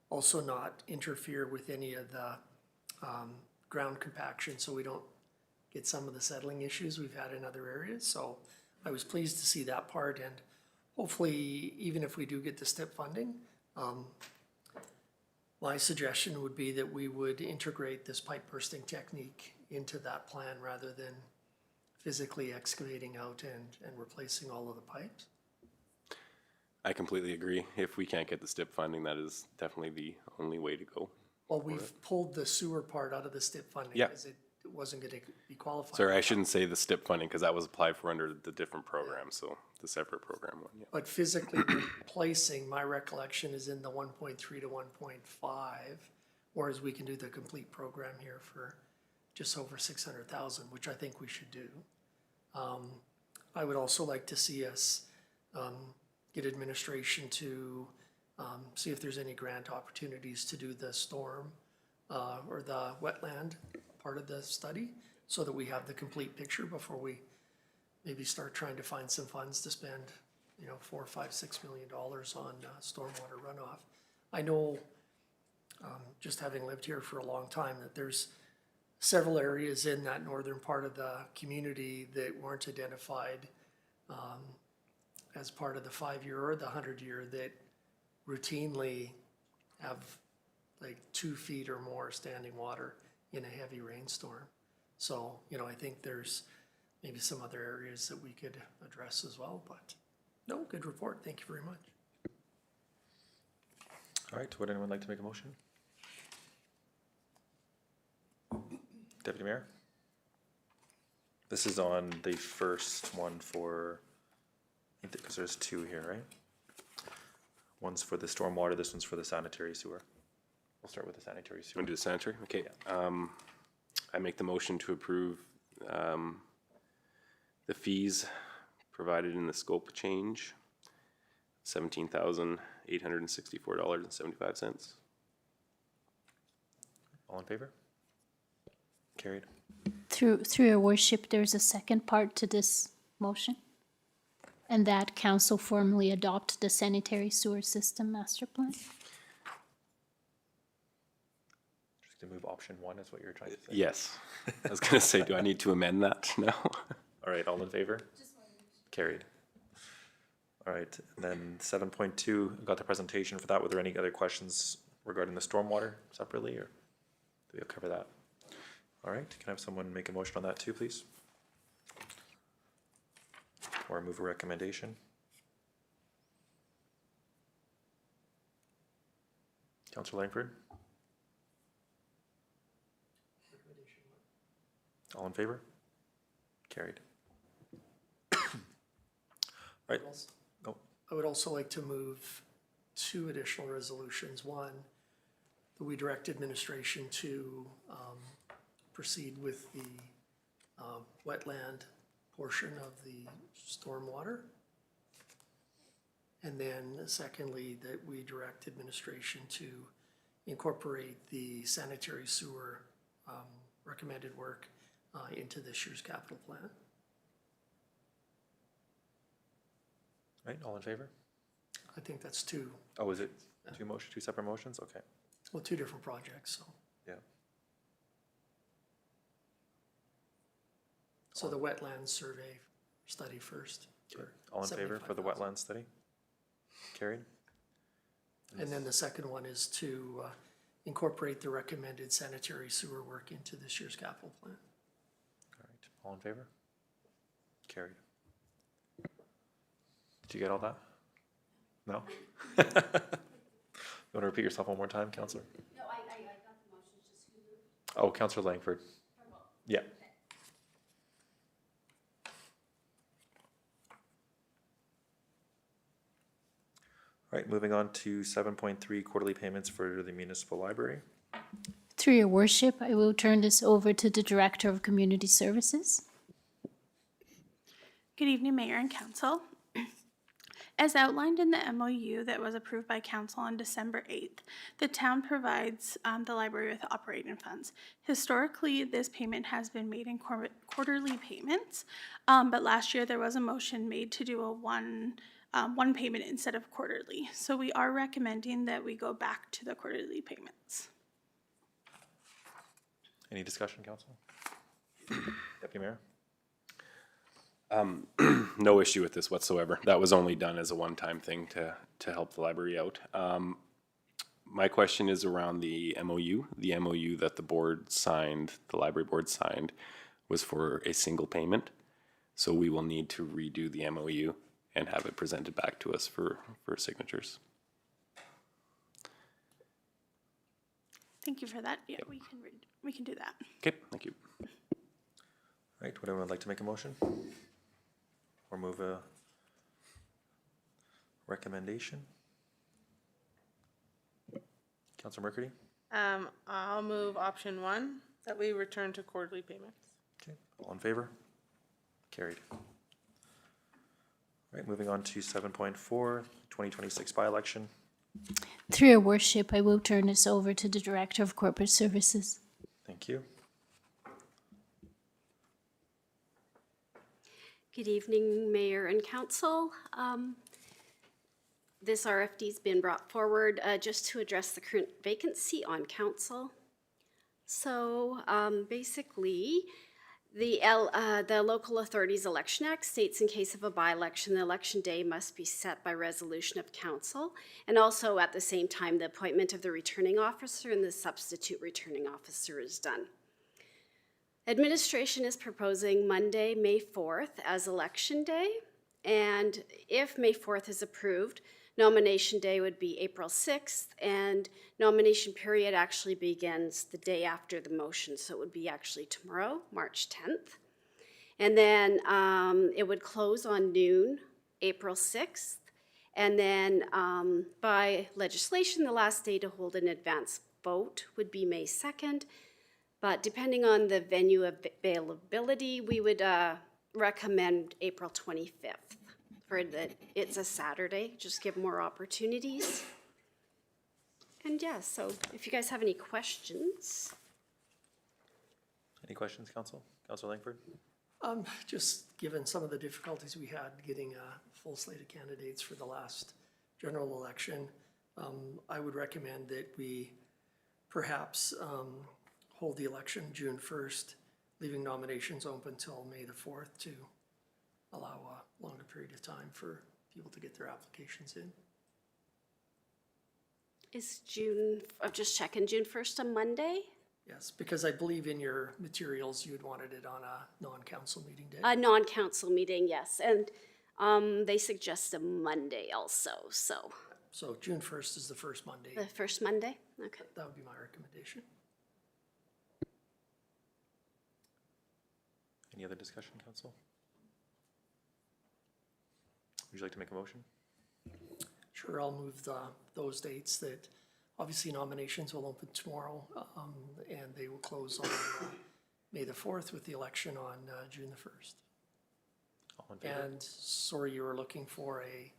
also not interfere with any of the ground compaction, so we don't get some of the settling issues we've had in other areas. So I was pleased to see that part, and hopefully, even if we do get the STIP funding, my suggestion would be that we would integrate this pipe bursting technique into that plan rather than physically excavating out and replacing all of the pipes. I completely agree. If we can't get the STIP funding, that is definitely the only way to go. Well, we've pulled the sewer part out of the STIP funding Yeah. because it wasn't gonna be qualified. Sorry, I shouldn't say the STIP funding because that was applied for under the different program, so the separate program one, yeah. But physically replacing, my recollection is in the 1.3 to 1.5, whereas we can do the complete program here for just over 600,000, which I think we should do. I would also like to see us get administration to see if there's any grant opportunities to do the storm or the wetland part of the study, so that we have the complete picture before we maybe start trying to find some funds to spend, you know, $4, $5, $6 million on stormwater runoff. I know, just having lived here for a long time, that there's several areas in that northern part of the community that weren't identified as part of the 5-year or the 100-year that routinely have like 2 feet or more standing water in a heavy rainstorm. So, you know, I think there's maybe some other areas that we could address as well, but no, good report. Thank you very much. All right, would anyone like to make a motion? Deputy Mayor? This is on the first one for, because there's 2 here, right? One's for the stormwater, this one's for the sanitary sewer. We'll start with the sanitary sewer. Want to do the sanitary? Okay. I make the motion to approve the fees provided in the scope change, $17,864.75. All in favor? Carried. Through your worship, there's a second part to this motion. And that council formally adopt the sanitary sewer system master plan. Just to move option 1 is what you're trying to say? Yes. I was gonna say, do I need to amend that now? All right, all in favor? Carried. All right, and then 7.2, got the presentation for that. Were there any other questions regarding the stormwater separately, or do we cover that? All right, can I have someone make a motion on that too, please? Or move a recommendation? Councillor Langford? All in favor? Carried. All right, go. I would also like to move 2 additional resolutions. One, that we direct administration to proceed with the wetland portion of the stormwater. And then secondly, that we direct administration to incorporate the sanitary sewer recommended work into this year's capital plan. Right, all in favor? I think that's 2, Oh, is it 2 separate motions? Okay, well, 2 different projects, so. yeah. So the wetland survey study first. for All in favor for the $75,000. wetland study? Carried? And then the second one is to incorporate the recommended sanitary sewer work into this year's capital plan. All right, all in favor? Carried. Did you get all that? No? You want to repeat yourself one more time, Counselor? No, I got the motions, just who? Oh, Counselor Langford. Yeah. All right, moving on to 7.3 quarterly payments for the municipal library. Through your worship, I will turn this over to the Director of Community Services. Good evening, Mayor and Council. As outlined in the MOU that was approved by Council on December 8th, the town provides the library with operating funds. Historically, this payment has been made in quarterly payments, but last year there was a motion made to do a one payment instead of quarterly. So we are recommending that we go back to the quarterly payments. Any discussion, Council? Deputy Mayor? No issue with this whatsoever. That was only done as a one-time thing to help the library out. My question is around the MOU. The MOU that the board signed, the library board signed, was for a single payment. So we will need to redo the MOU and have it presented back to us for signatures. Thank you for that. Yeah, we can do that. Okay, thank you. All right, would anyone like to make a motion? Or move a recommendation? Councilor Mercredi? I'll move option 1, that we return to quarterly payments. Okay, all in favor? Carried. All right, moving on to 7.4, 2026 by-election. Through your worship, I will turn this over to the Director of Corporate Services. Thank you. Good evening, Mayor and Council. This RFD's been brought forward just to address the current vacancy on council. So basically, the Local Authorities Election Act states in case of a by-election, the election day must be set by resolution of council, and also at the same time, the appointment of the returning officer and the substitute returning officer is done. Administration is proposing Monday, May 4th as election day, and if May 4th is approved, nomination day would be April 6th, and nomination period actually begins the day after the motion, so it would be actually tomorrow, March 10th. And then it would close on noon, April 6th, and then by legislation, the last day to hold an advance vote would be May 2nd. But depending on the venue availability, we would recommend April 25th. It's a Saturday, just give more opportunities. And yeah, so if you guys have any questions. Any questions, Council? Councilor Langford? Just given some of the difficulties we had getting a full slate of candidates for the last general election, I would recommend that we perhaps hold the election June 1st, leaving nominations open till May the 4th to allow a longer period of time for people to get their applications in. Is just checking, June 1st a Monday? Yes, because I believe in your materials, you had wanted it on a non-council meeting day. A non-council meeting, yes, and they suggest a Monday also, so. So June 1st is the first Monday. The first Monday, okay. That would be my recommendation. Any other discussion, Council? Would you like to make a motion? Sure, I'll move those dates that, obviously nominations will open tomorrow, and they will close on May the 4th with the election on June the 1st. All in favor? And sorry, you were looking for a,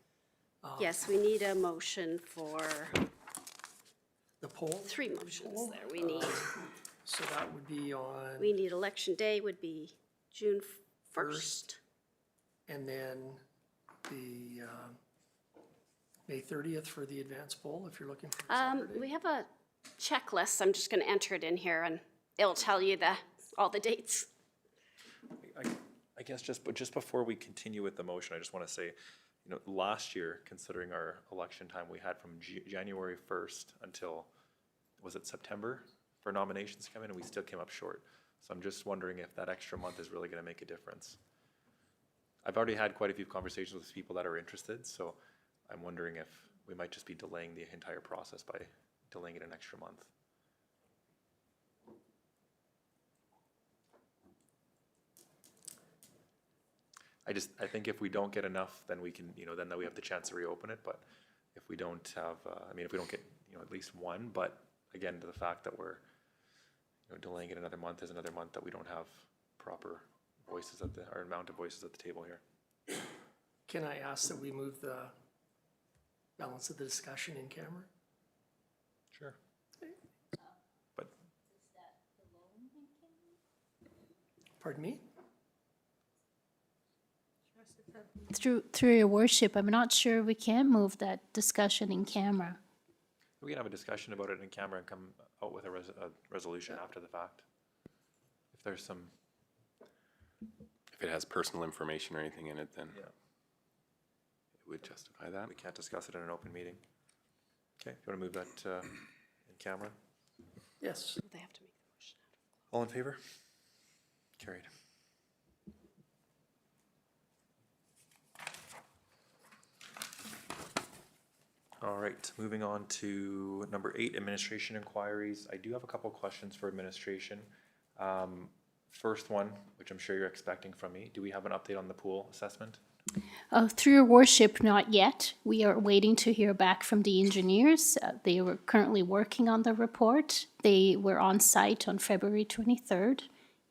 Yes, we need a motion for the poll? 3 motions there. We need, So that would be on, we need election day would be June 1st. and then the May 30th for the advance poll, if you're looking for a Saturday. We have a checklist. I'm just gonna enter it in here and it'll tell you all the dates. I guess just before we continue with the motion, I just want to say, last year, considering our election time, we had from January 1st until was it September for nominations to come in, and we still came up short. So I'm just wondering if that extra month is really gonna make a difference. I've already had quite a few conversations with people that are interested, so I'm wondering if we might just be delaying the entire process by delaying it an extra month. I think if we don't get enough, then we can, then we have the chance to reopen it, but if we don't have, if we don't get, at least one, but again, to the fact that we're, delaying it another month is another month that we don't have proper voices or amount of voices at the table here. Can I ask that we move the balance of the discussion in camera? Sure. But Pardon me? Through your worship, I'm not sure we can move that discussion in camera. we can have a discussion about it in camera and come out with a resolution after the fact. If there's some, If it has personal information or anything in it, then yeah, it would justify that. we can't discuss it in an open meeting. Okay, you wanna move that, in camera? Yes. They have to make the motion. All in favor? Carried. All right, moving on to number 8, administration inquiries. I do have a couple questions for administration. First one, which I'm sure you're expecting from me, do we have an update on the pool assessment? Through your worship, not yet. We are waiting to hear back from the engineers. They were currently working on the report. They were on site on February 23rd.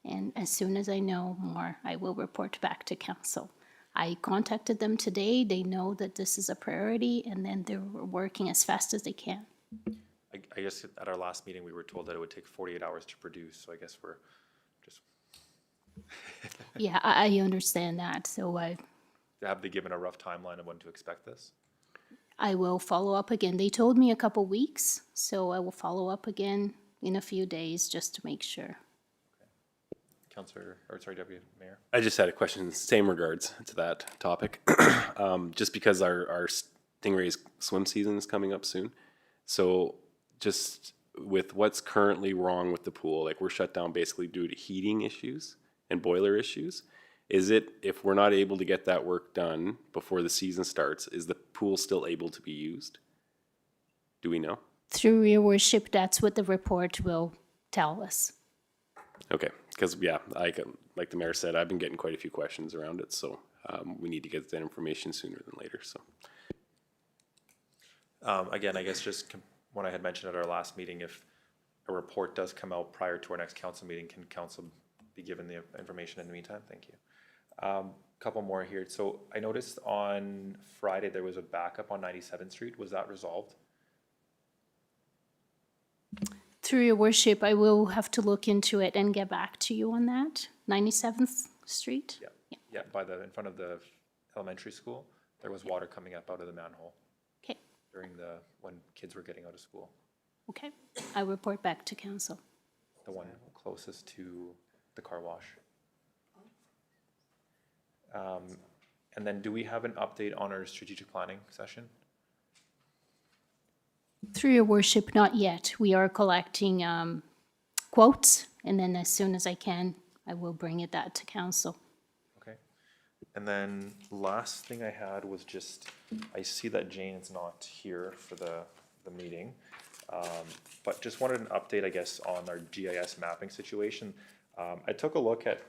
And as soon as I know more, I will report back to council. I contacted them today. They know that this is a priority, and then they're working as fast as they can. I guess at our last meeting, we were told that it would take 48 hours to produce, so I guess we're just, Yeah, I understand that. So have they given a rough timeline of when to expect this? I will follow up again. They told me a couple weeks, so I will follow up again in a few days just to make sure. Councillor, or sorry, Deputy Mayor? I just had a question, same regards to that topic. Just because our Stingray's swim season is coming up soon. So just with what's currently wrong with the pool, like we're shut down basically due to heating issues and boiler issues. Is it, if we're not able to get that work done before the season starts, is the pool still able to be used? Do we know? Through your worship, that's what the report will tell us. Okay, because yeah, like the mayor said, I've been getting quite a few questions around it, so we need to get that information sooner than later, so. Again, I guess just what I had mentioned at our last meeting, if a report does come out prior to our next council meeting, can council be given the information in the meantime? Thank you. Couple more here. So I noticed on Friday there was a backup on 97th Street. Was that resolved? Through your worship, I will have to look into it and get back to you on that. 97th Street? Yeah. Yeah, in front of the elementary school, there was water coming up out of the manhole Okay, when kids were getting out of school. okay. I report back to council. The one closest to the car wash. And then do we have an update on our strategic planning session? Through your worship, not yet. We are collecting quotes, and then as soon as I can, I will bring that to council. Okay. And then last thing I had was just, I see that Jane's not here for the meeting. But just wanted an update, I guess, on our GIS mapping situation. I took a look at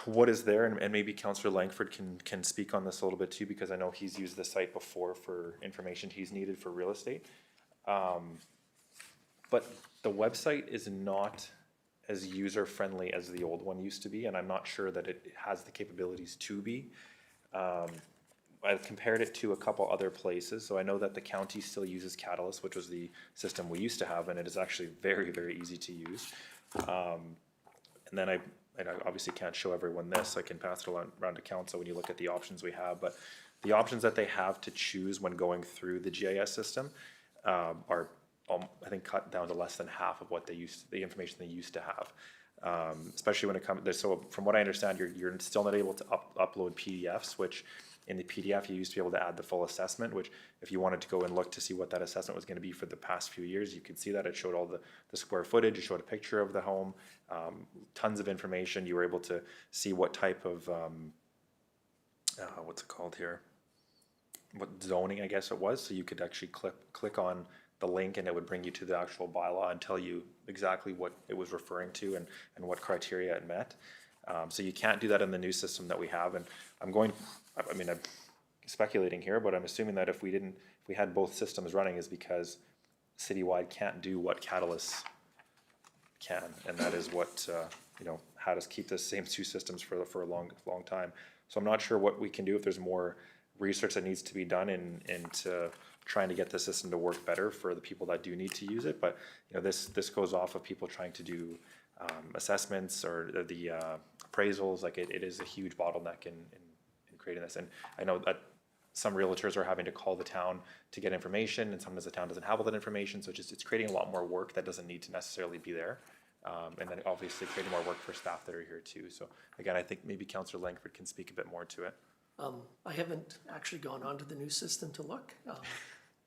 what is there, and maybe Councillor Langford can speak on this a little bit too, because I know he's used the site before for information he's needed for real estate. But the website is not as user-friendly as the old one used to be, and I'm not sure that it has the capabilities to be. I've compared it to a couple other places, so I know that the county still uses Catalyst, which was the system we used to have, and it is actually very, very easy to use. And then I obviously can't show everyone this, I can pass it around to council when you look at the options we have, but the options that they have to choose when going through the GIS system are, I think, cut down to less than half of what the information they used to have. Especially when it comes, so from what I understand, you're still not able to upload PDFs, which in the PDF, you used to be able to add the full assessment, which if you wanted to go and look to see what that assessment was going to be for the past few years, you could see that. It showed all the square footage, it showed a picture of the home, tons of information. You were able to see what type of, what's it called here? What zoning, I guess it was. So you could actually click on the link and it would bring you to the actual bylaw and tell you exactly what it was referring to and what criteria it met. So you can't do that in the new system that we have. And I'm speculating here, but I'm assuming that if we had both systems running is because Citywide can't do what Catalyst can. And that is what, had us keep the same two systems for a long time. So I'm not sure what we can do if there's more research that needs to be done into trying to get the system to work better for the people that do need to use it. But, this goes off of people trying to do assessments or the appraisals. Like it is a huge bottleneck in creating this. And I know that some realtors are having to call the town to get information, and sometimes the town doesn't have all that information. So it's creating a lot more work that doesn't need to necessarily be there. And then obviously creating more work for staff that are here too. So again, I think maybe Councillor Langford can speak a bit more to it. I haven't actually gone onto the new system to look.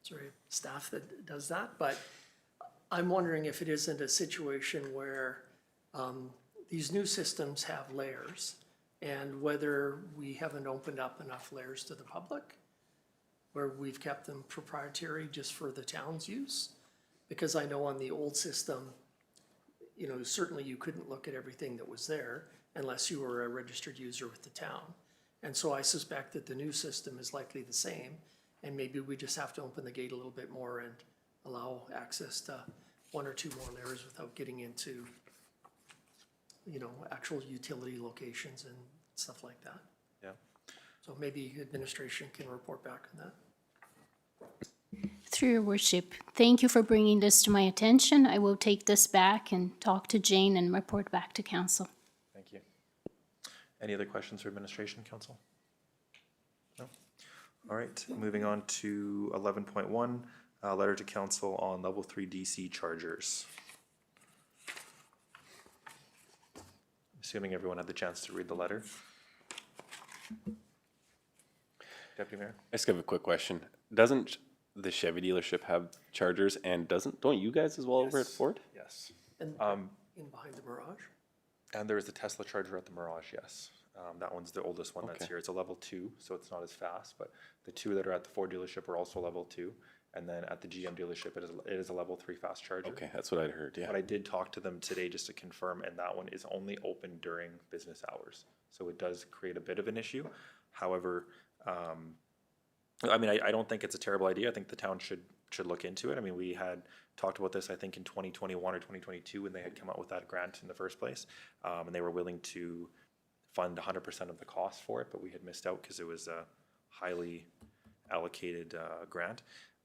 Sorry, staff that does that, but I'm wondering if it isn't a situation where these new systems have layers and whether we haven't opened up enough layers to the public, where we've kept them proprietary just for the town's use. Because I know on the old system, certainly you couldn't look at everything that was there unless you were a registered user with the town. And so I suspect that the new system is likely the same, and maybe we just have to open the gate a little bit more and allow access to one or two more layers without getting into, actual utility locations and stuff like that. Yeah. So maybe administration can report back on that. Through your worship, thank you for bringing this to my attention. I will take this back and talk to Jane and report back to council. Thank you. Any other questions for administration, council? No? All right, moving on to 11.1, letter to council on level 3 DC chargers. Assuming everyone had the chance to read the letter. Deputy Mayor? I just have a quick question. Doesn't the Chevy dealership have chargers, and don't you guys as well over at Yes. Ford? Yes. And in behind the Mirage? And there is the Tesla charger at the Mirage, yes. That one's the oldest one that's Okay. here. It's a level 2, so it's not as fast, but the two that are at the Ford dealership are also level 2. And then at the GM dealership, it is a level 3 fast charger. Okay, that's what I'd heard, yeah. But I did talk to them today just to confirm, and that one is only open during business hours. So it does create a bit of an issue. However, I don't think it's a terrible idea. I think the town should look into it. I mean, we had talked about this, I think, in 2021 or 2022 when they had come out with that grant in the first place. And they were willing to fund 100% of the cost for it, but we had missed out because it was a highly allocated grant.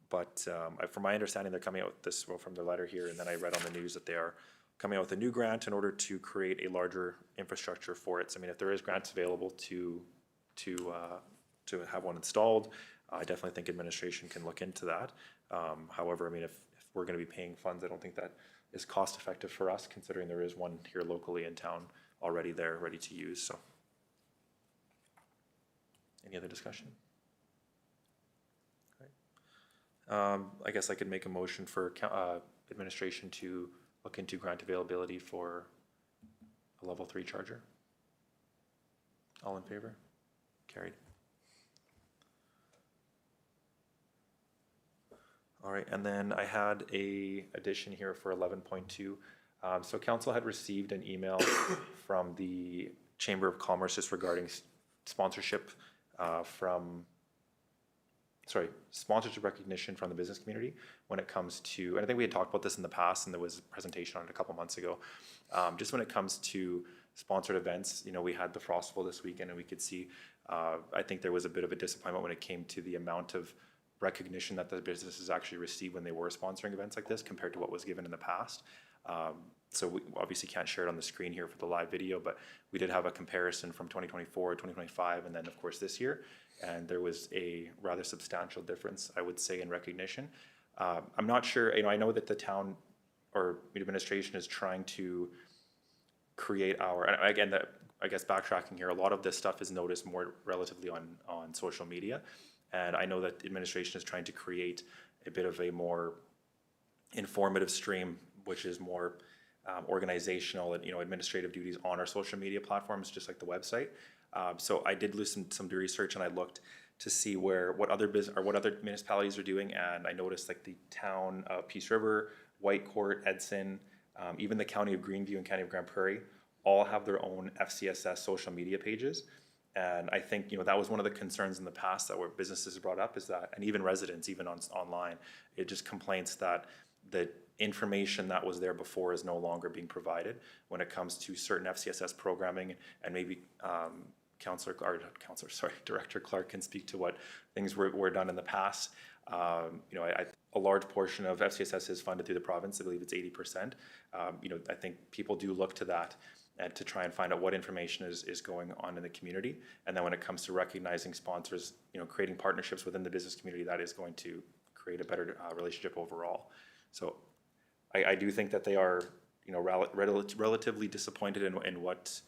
But from my understanding, they're coming out with this, from their letter here, and then I read on the news that they are coming out with a new grant in order to create a larger infrastructure for it. So I mean, if there is grants available to have one installed, I definitely think administration can look into that. However, I mean, if we're going to be paying funds, I don't think that is cost effective for us, considering there is one here locally in town already there, ready to use. So, any other discussion? I guess I could make a motion for administration to look into grant availability for a level 3 charger. All in favor? Carried. All right, and then I had a addition here for 11.2. So council had received an email from the Chamber of Commerce just regarding sponsorship sponsorship recognition from the business community when it comes to, and I think we had talked about this in the past, and there was a presentation on it a couple months ago. Just when it comes to sponsored events, we had the Frostful this weekend, and we could see, I think there was a bit of a disappointment when it came to the amount of recognition that the businesses actually received when they were sponsoring events like this compared to what was given in the past. So we obviously can't share it on the screen here for the live video, but we did have a comparison from 2024, 2025, and then of course this year. And there was a rather substantial difference, I would say, in recognition. I'm not sure, I know that the town or administration is trying to create and again, I guess backtracking here, a lot of this stuff is noticed more relatively on social media. And I know that administration is trying to create a bit of a more informative stream, which is more organizational and, administrative duties on our social media platforms, just like the website. So I did do some research, and I looked to see what other municipalities are doing, and I noticed like the town of Peace River, Whitecourt, Edson, even the county of Greenview and county of Grand Prairie all have their own FCSS social media pages. And I think, that was one of the concerns in the past that where businesses brought up is that, and even residents, even online, it just complaints that the information that was there before is no longer being provided when it comes to certain FCSS programming, and maybe Director Clark can speak to what things were done in the past. A large portion of FCSS is funded through the province. I believe it's 80%. I think people do look to that and to try and find out what information is going on in the community. And then when it comes to recognizing sponsors, creating partnerships within the business community, that is going to create a better relationship overall. So I do think that they are, relatively disappointed in what,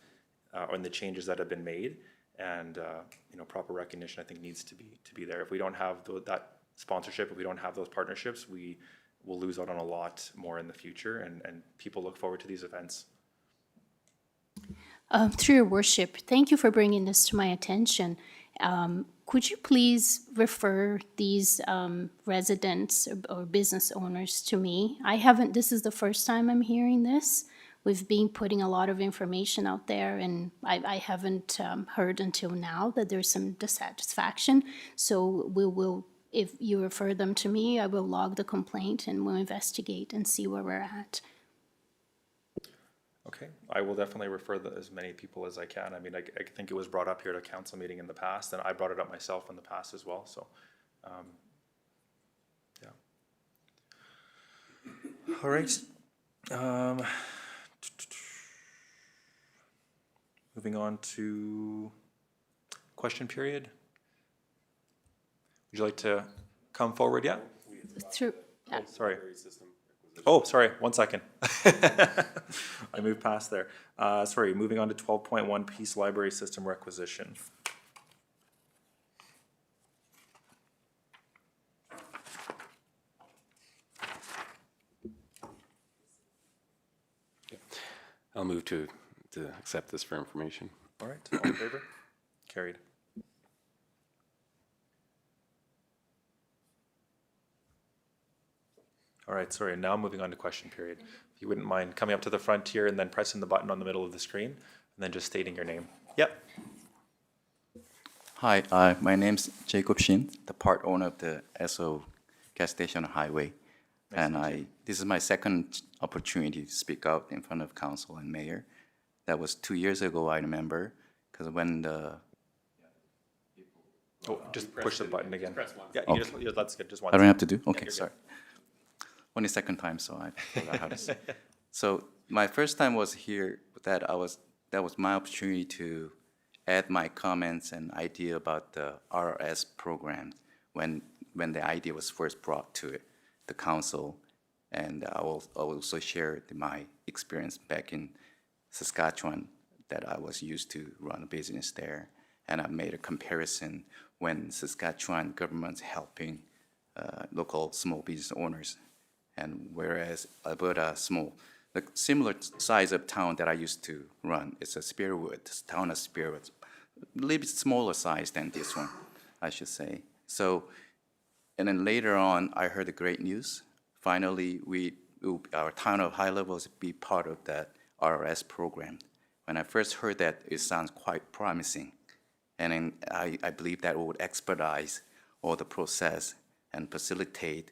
in the changes that have been made. And, proper recognition, I think, needs to be there. If we don't have that sponsorship, if we don't have those partnerships, we will lose out on a lot more in the future, and people look forward to these events. Through your worship, thank you for bringing this to my attention. Could you please refer these residents or business owners to me? This is the first time I'm hearing this. We've been putting a lot of information out there, and I haven't heard until now that there's some dissatisfaction. So if you refer them to me, I will log the complaint and we'll investigate and see where we're at. Okay, I will definitely refer as many people as I can. I mean, I think it was brought up here at a council meeting in the past, and I brought it up myself in the past as well, so, yeah. All right. Moving on to question period. Would you like to come forward yet? Through, Sorry. Oh, sorry, 1 second. I moved past there. Sorry, moving on to 12.1 Peace Library System requisition. I'll move to accept this for information. All right, all in favor? Carried. All right, sorry, now moving on to question period. If you wouldn't mind coming up to the front here and then pressing the button on the middle of the screen, and then just stating your name. Yep. Hi, my name's Jacob Shin, the part owner of the Esso gas station on Highway. And this is my second opportunity to speak out in front of council and mayor. That was 2 years ago, I remember, because when the... Oh, just push the button again. Press one. Yeah, that's good, just one. I don't have to do? Yeah, Okay, you're sorry. Only second time, so I forgot how to say. So my first time was here, that was my opportunity to add my comments and idea about the RRS program when the idea was first brought to the council. And I will also share my experience back in Saskatchewan that I was used to run a business there. And I made a comparison when Saskatchewan government's helping local small business owners. And whereas Alberta, the similar size of town that I used to run, it's a Spearwood, it's town of Spearwood, a little bit smaller size than this one, I should say. So, and then later on, I heard the great news. Finally, our town of High Levels be part of that RRS program. When I first heard that, it sounds quite promising. And then I believe that would expedite all the process and facilitate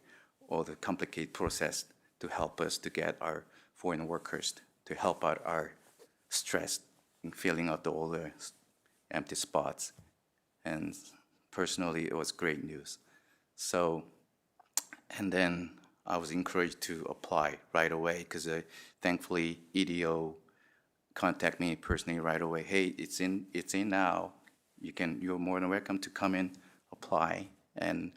all the complicated process to help us to get our foreign workers to help out our stress in filling out all the empty spots. And personally, it was great news. So, and then I was encouraged to apply right away because thankfully EDO contacted me personally right away. Hey, it's in now. You're more than welcome to come in, apply. And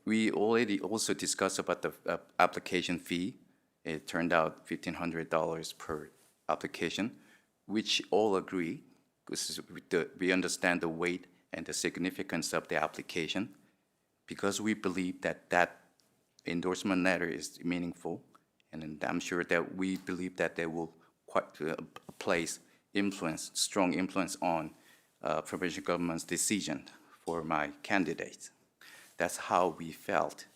we already also discussed about the application fee. It turned out $1,500 per application, which all agree. because we understand the weight and the significance of the application, because we believe that that endorsement letter is meaningful, and then I'm sure that we believe that they will quite place influence, strong influence on provincial government's decision for my candidate. That's how we felt.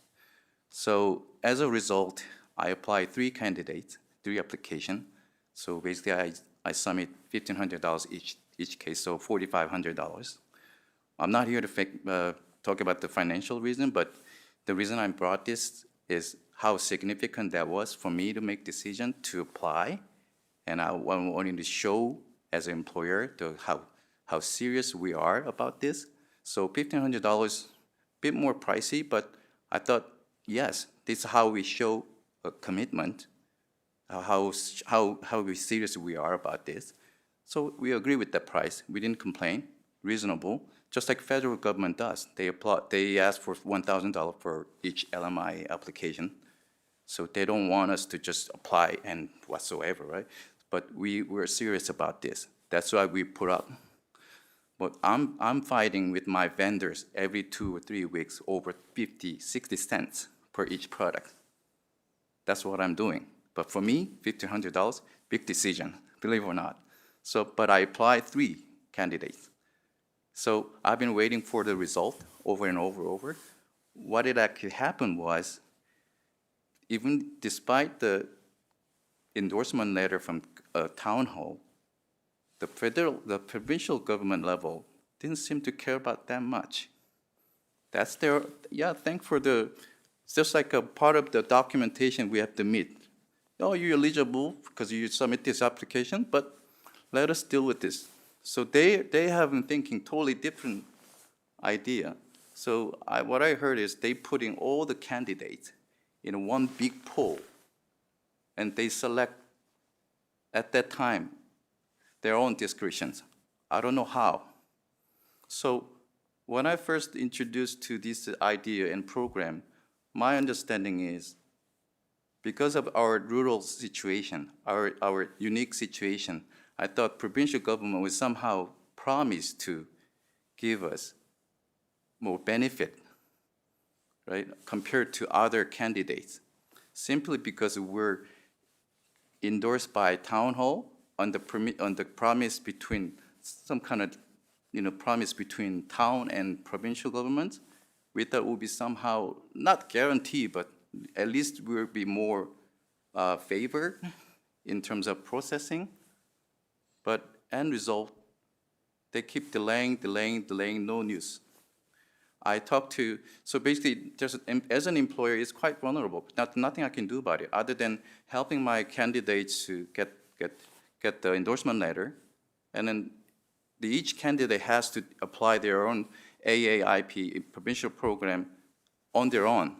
So as a result, I applied 3 candidates, 3 applications. So basically, I submit $1,500 each case, so $4,500. I'm not here to talk about the financial reason, but the reason I brought this is how significant that was for me to make decision to apply, and I wanted to show as an employer how serious we are about this. So $1,500, bit more pricey, but I thought, yes, this is how we show a commitment, how serious we are about this. So we agree with the price. We didn't complain, reasonable, just like federal government does. They ask for $1,000 for each LMI application. So they don't want us to just apply and whatsoever, right? But we're serious about this. That's why we put up. But I'm fighting with my vendors every 2 or 3 weeks over 50, 60 cents per each product. That's what I'm doing. But for me, $1,500, big decision, believe it or not. So, but I applied 3 candidates. So I've been waiting for the result over and over. What had actually happened was, even despite the endorsement letter from Town Hall, the provincial government level didn't seem to care about that much. That's their, thank for the, it's just like a part of the documentation we have to meet. Oh, you're eligible because you submit this application, but let us deal with this. So they have been thinking totally different idea. So what I heard is they putting all the candidates in one big pool, and they select at that time their own discretions. I don't know how. So when I first introduced to this idea and program, my understanding is because of our rural situation, our unique situation, I thought provincial government would somehow promise to give us more benefit, right, compared to other candidates, simply because we're endorsed by Town Hall on the promise between some kind of, promise between town and provincial governments. We thought it would be somehow not guaranteed, but at least we'll be more favored in terms of processing. But end result, they keep delaying, no news. I talked to, so basically, as an employer, it's quite vulnerable. Nothing I can do about it, other than helping my candidates to get the endorsement letter, and then each candidate has to apply their own AAIP provincial program on their own.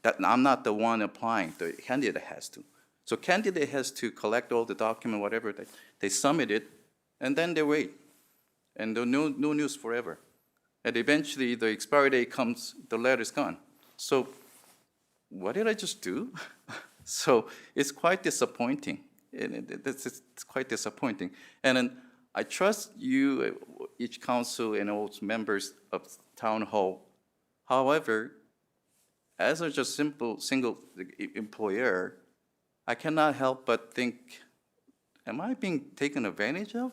That I'm not the one applying; the candidate has to. So candidate has to collect all the document, whatever they submit it, and then they wait, and no news forever. And eventually, the expiry date comes, the letter's gone. So what did I just do? So it's quite disappointing. It's quite disappointing. And then I trust you, each council and all members of Town Hall. However, as a just single employer, I cannot help but think, am I being taken advantage of?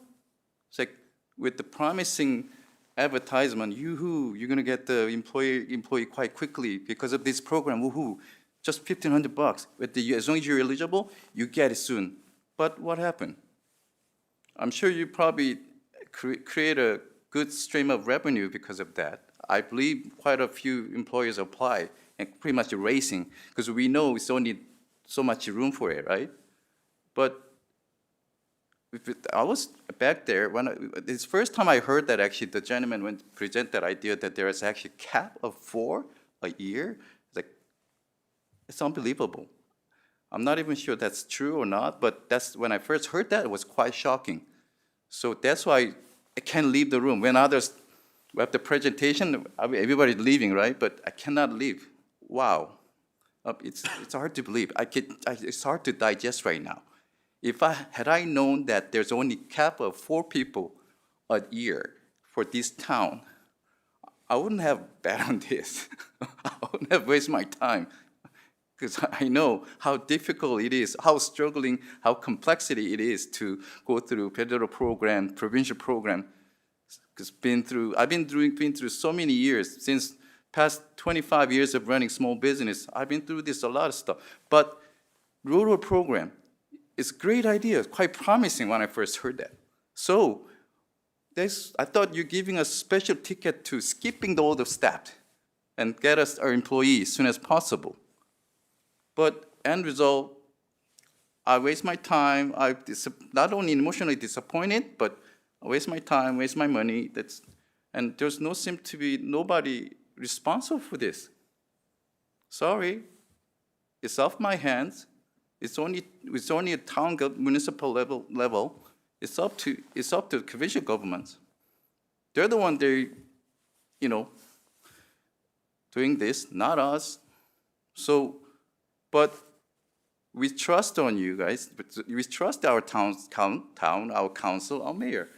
It's like with the promising advertisement, yoo-hoo, you're gonna get the employee quite quickly because of this program, woohoo, just $1,500. As long as you're eligible, you get it soon. But what happened? I'm sure you probably create a good stream of revenue because of that. I believe quite a few employers apply and pretty much racing because we know it's only so much room for it, right? But I was back there it's the first time I heard that actually the gentleman went to present that idea that there is actually a cap of 4 a year. It's like, it's unbelievable. I'm not even sure that's true or not, but that's when I first heard that, it was quite shocking. So that's why I can't leave the room. When others have the presentation, everybody's leaving, right? But I cannot leave. Wow. It's hard to believe. It's hard to digest right now. Had I known that there's only cap of 4 people a year for this town, I wouldn't have bet on this. I wouldn't have wasted my time, because I know how difficult it is, how struggling, how complexity it is to go through federal program, provincial program. Because I've been through so many years, since past 25 years of running small business. I've been through this, a lot of stuff. But rural program is a great idea, quite promising when I first heard that. So I thought you're giving a special ticket to skipping all the steps and get us our employees as soon as possible. But end result, I waste my time. I'm not only emotionally disappointed, but I waste my time, waste my money. And there's seem to be nobody responsible for this. Sorry, it's off my hands. It's only a town municipal level. It's up to the provincial governments. They're the one doing this, not us. So, but we trust on you guys. We trust our town, our council, our mayor.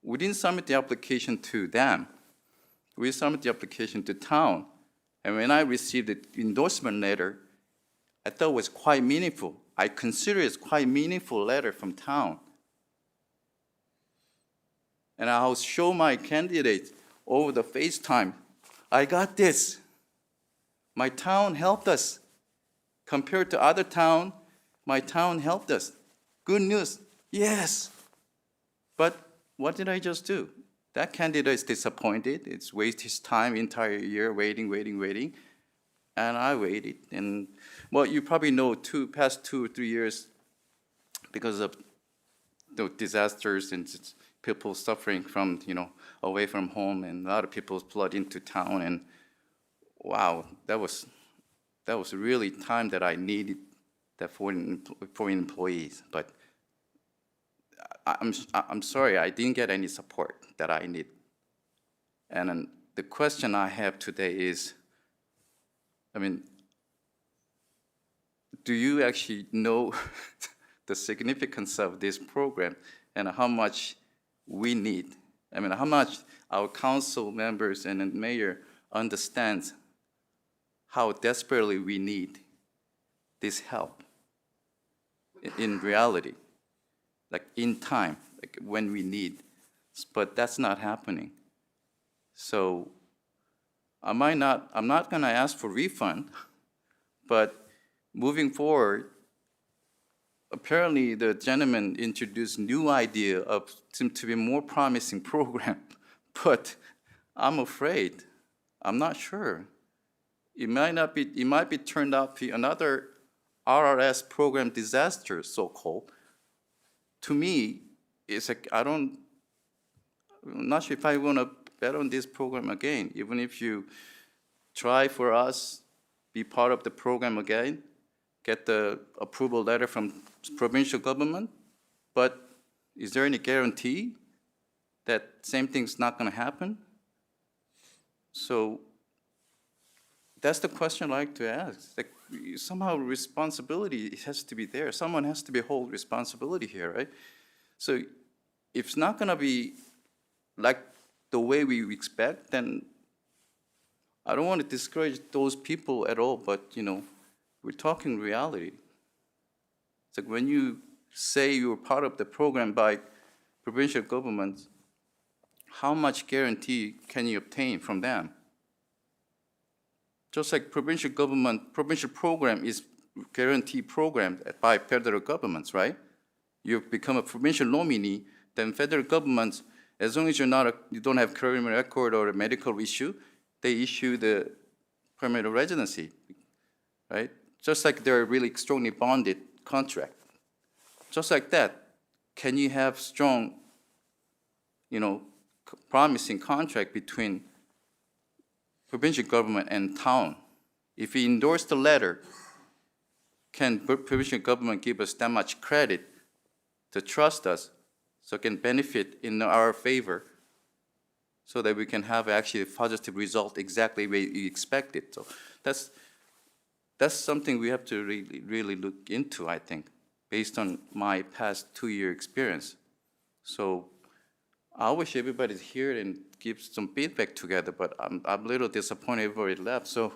We didn't submit the application to them. We submitted the application to town. And when I received the endorsement letter, I thought it was quite meaningful. I consider it quite meaningful letter from town. And I'll show my candidate over the FaceTime. I got this. My town helped us. Compared to other town, my town helped us. Good news, yes. But what did I just do? That candidate is disappointed. It's wasted his time entire year waiting. And I waited. And well, you probably know past 2 or 3 years, because of the disasters and people suffering from, away from home, and a lot of people flood into town. And wow, that was really time that I needed that for employees. But I'm sorry, I didn't get any support that I need. And the question I have today is, do you actually know the significance of this program and how much we need? How much our council members and the mayor understands how desperately we need this help in reality, like in time, like when we need. But that's not happening. So I'm not gonna ask for refund, but moving forward, apparently the gentleman introduced new idea of seem to be more promising program, but I'm afraid, I'm not sure. It might be turned out to be another RRS program disaster, so-called. To me, it's like, I'm not sure if I want to bet on this program again, even if you try for us, be part of the program again, get the approval letter from provincial government, but is there any guarantee that same thing's not going to happen? So that's the question I'd like to ask. Like, somehow responsibility has to be there. Someone has to hold responsibility here, right? So if it's not going to be like the way we expect, then I don't want to discourage those people at all, but we're talking reality. It's like when you say you're part of the program by provincial governments, how much guarantee can you obtain from them? Just like provincial program is guaranteed program by federal governments, right? You become a provincial nominee, then federal governments, as long as you don't have criminal record or a medical issue, they issue the permit of residency, right? Just like they're a really strongly bonded contract. Just like that, can you have strong, promising contract between provincial government and town? If we endorse the letter, can provincial government give us that much credit to trust us so it can benefit in our favor so that we can have actually a positive result exactly the way you expect it? So that's something we have to really look into, I think, based on my past 2-year experience. So I wish everybody's here and give some feedback together, but I'm a little disappointed everybody left. So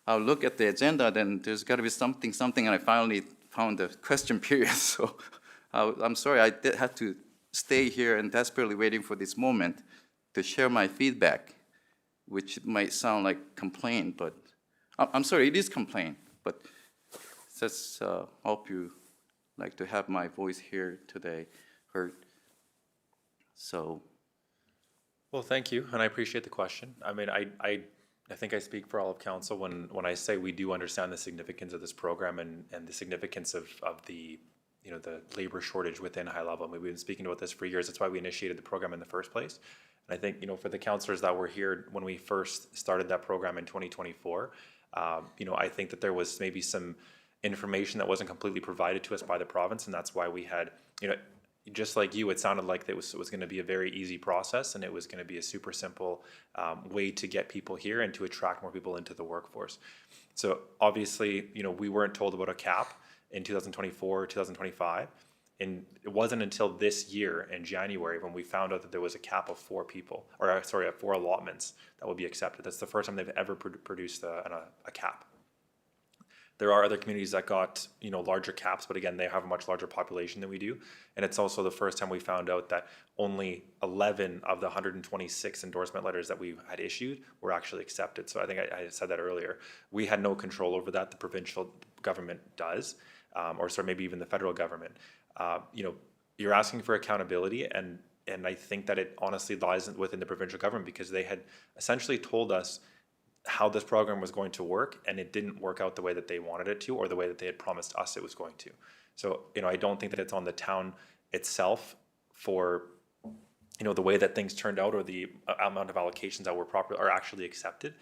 I'll look at the agenda, then there's got to be something, and I finally found the question period. So I'm sorry, I did have to stay here and desperately waiting for this moment to share my feedback, which might sound like complaint, but I'm sorry, it is complaint, but just hope you like to have my voice here today heard. So, Well, thank you, and I appreciate the question. I mean, I think I speak for all of council when I say we do understand the significance of this program and the significance of the, you know, the labor shortage within high level. I mean, we've been speaking about this for years. That's why we initiated the program in the first place. And I think, you know, for the councillors that were here when we first started that program in 2024, you know, I think that there was maybe some information that wasn't completely provided to us by the province, and that's why we had, you know, just like you, it sounded like it was going to be a very easy process, and it was going to be a super simple way to get people here and to attract more people into the workforce. So obviously, you know, we weren't told about a cap in 2024, 2025. And it wasn't until this year in January when we found out that there was a cap of 4 people, or sorry, 4 allotments that would be accepted. That's the first time they've ever produced a cap. There are other communities that got, you know, larger caps, but again, they have a much larger population than we do. And it's also the first time we found out that only 11 of the 126 endorsement letters that we had issued were actually accepted. So I think I said that earlier. We had no control over that. The provincial government does, or sorry, maybe even the federal government. You know, you're asking for accountability, and I think that it honestly lies within the provincial government, because they had essentially told us how this program was going to work, and it didn't work out the way that they wanted it to, or the way that they had promised us it was going to. So, you know, I don't think that it's on the town itself for, you know, the way that things turned out, or the amount of allocations that were are actually accepted.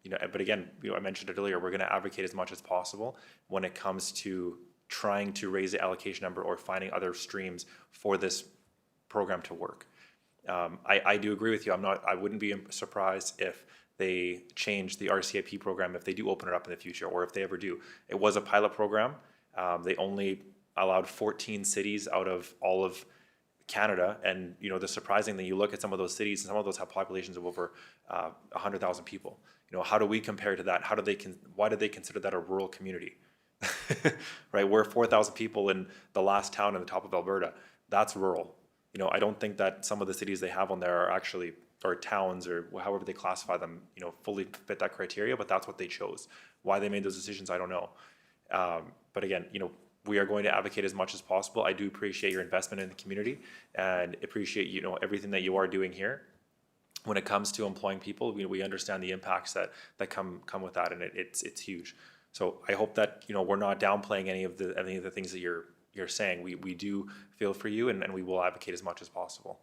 You know, but again, you know, I mentioned it earlier, we're going to advocate as much as possible when it comes to trying to raise the allocation number or finding other streams for this program to work. I do agree with you. I wouldn't be surprised if they change the RCIP program, if they do open it up in the future, or if they ever do. It was a pilot program. They only allowed 14 cities out of all of Canada, and you know, the surprising thing, you look at some of those cities, and some of those have populations of over 100,000 people. You know, how do we compare to that? Why do they consider that a rural community? Right, we're 4,000 people in the last town in the top of Alberta. That's rural. You know, I don't think that some of the cities they have on there are actually, or towns, or however they classify them, you know, fully fit that criteria, but that's what they chose. Why they made those decisions, I don't know. But again, you know, we are going to advocate as much as possible. I do appreciate your investment in the community, and appreciate, you know, everything that you are doing here. When it comes to employing people, we understand the impacts that come with that, and it's huge. So I hope that, you know, we're not downplaying any of the things that you're saying. We do feel for you, and we will advocate as much as possible.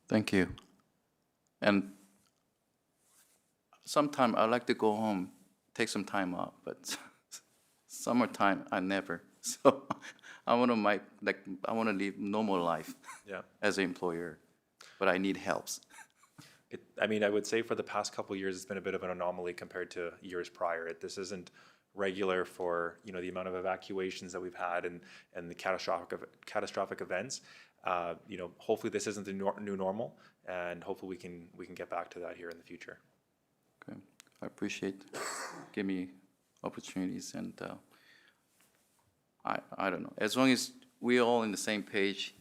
thank you. And sometime I like to go home, take some time off, but summertime I never. So I want to live normal life. Yeah. As an employer, but I need helps. I mean, I would say for the past couple of years, it's been a bit of an anomaly compared to years prior. This isn't regular for, you know, the amount of evacuations that we've had and the catastrophic events. You know, hopefully this isn't the new normal, and hopefully we can get back to that here in the future. Okay, I appreciate give me opportunities, and I don't know. As long as we're all in the same page,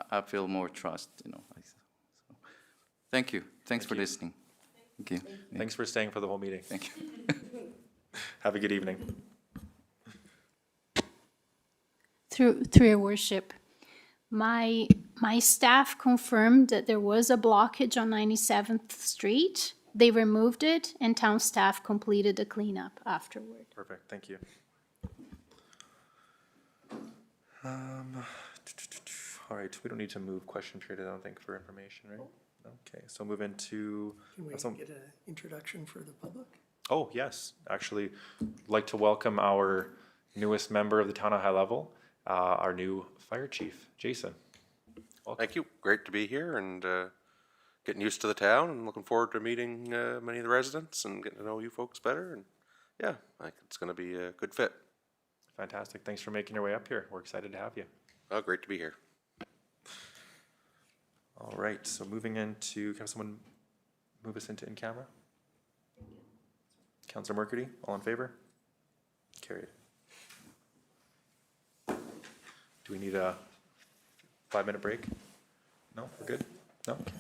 I feel more trust, you know. So, thank you. Thanks for listening. Thank you. Thanks for staying for the whole meeting. Thank you. Have a good evening. Through your worship, my staff confirmed that there was a blockage on 97th Street. They removed it, and town staff completed the cleanup afterward. Perfect, thank you. All right, we don't need to move question period, I don't think, for information, right? Okay, so move into. Can we get an introduction for the public? Oh, yes, actually, I'd like to welcome our newest member of the town of High Level, our new fire chief, Jason. Welcome. Thank you. Great to be here and getting used to the town, and looking forward to meeting many of the residents and getting to know you folks better. And yeah, I think it's going to be a good fit. Fantastic. Thanks for making your way up here. We're excited to have you. Oh, great to be here. All right, so moving into, can someone move us into in-camera? Councilor Murphy, all in favor? Carried. Do we need a 5-minute break? No, we're good? No? Okay.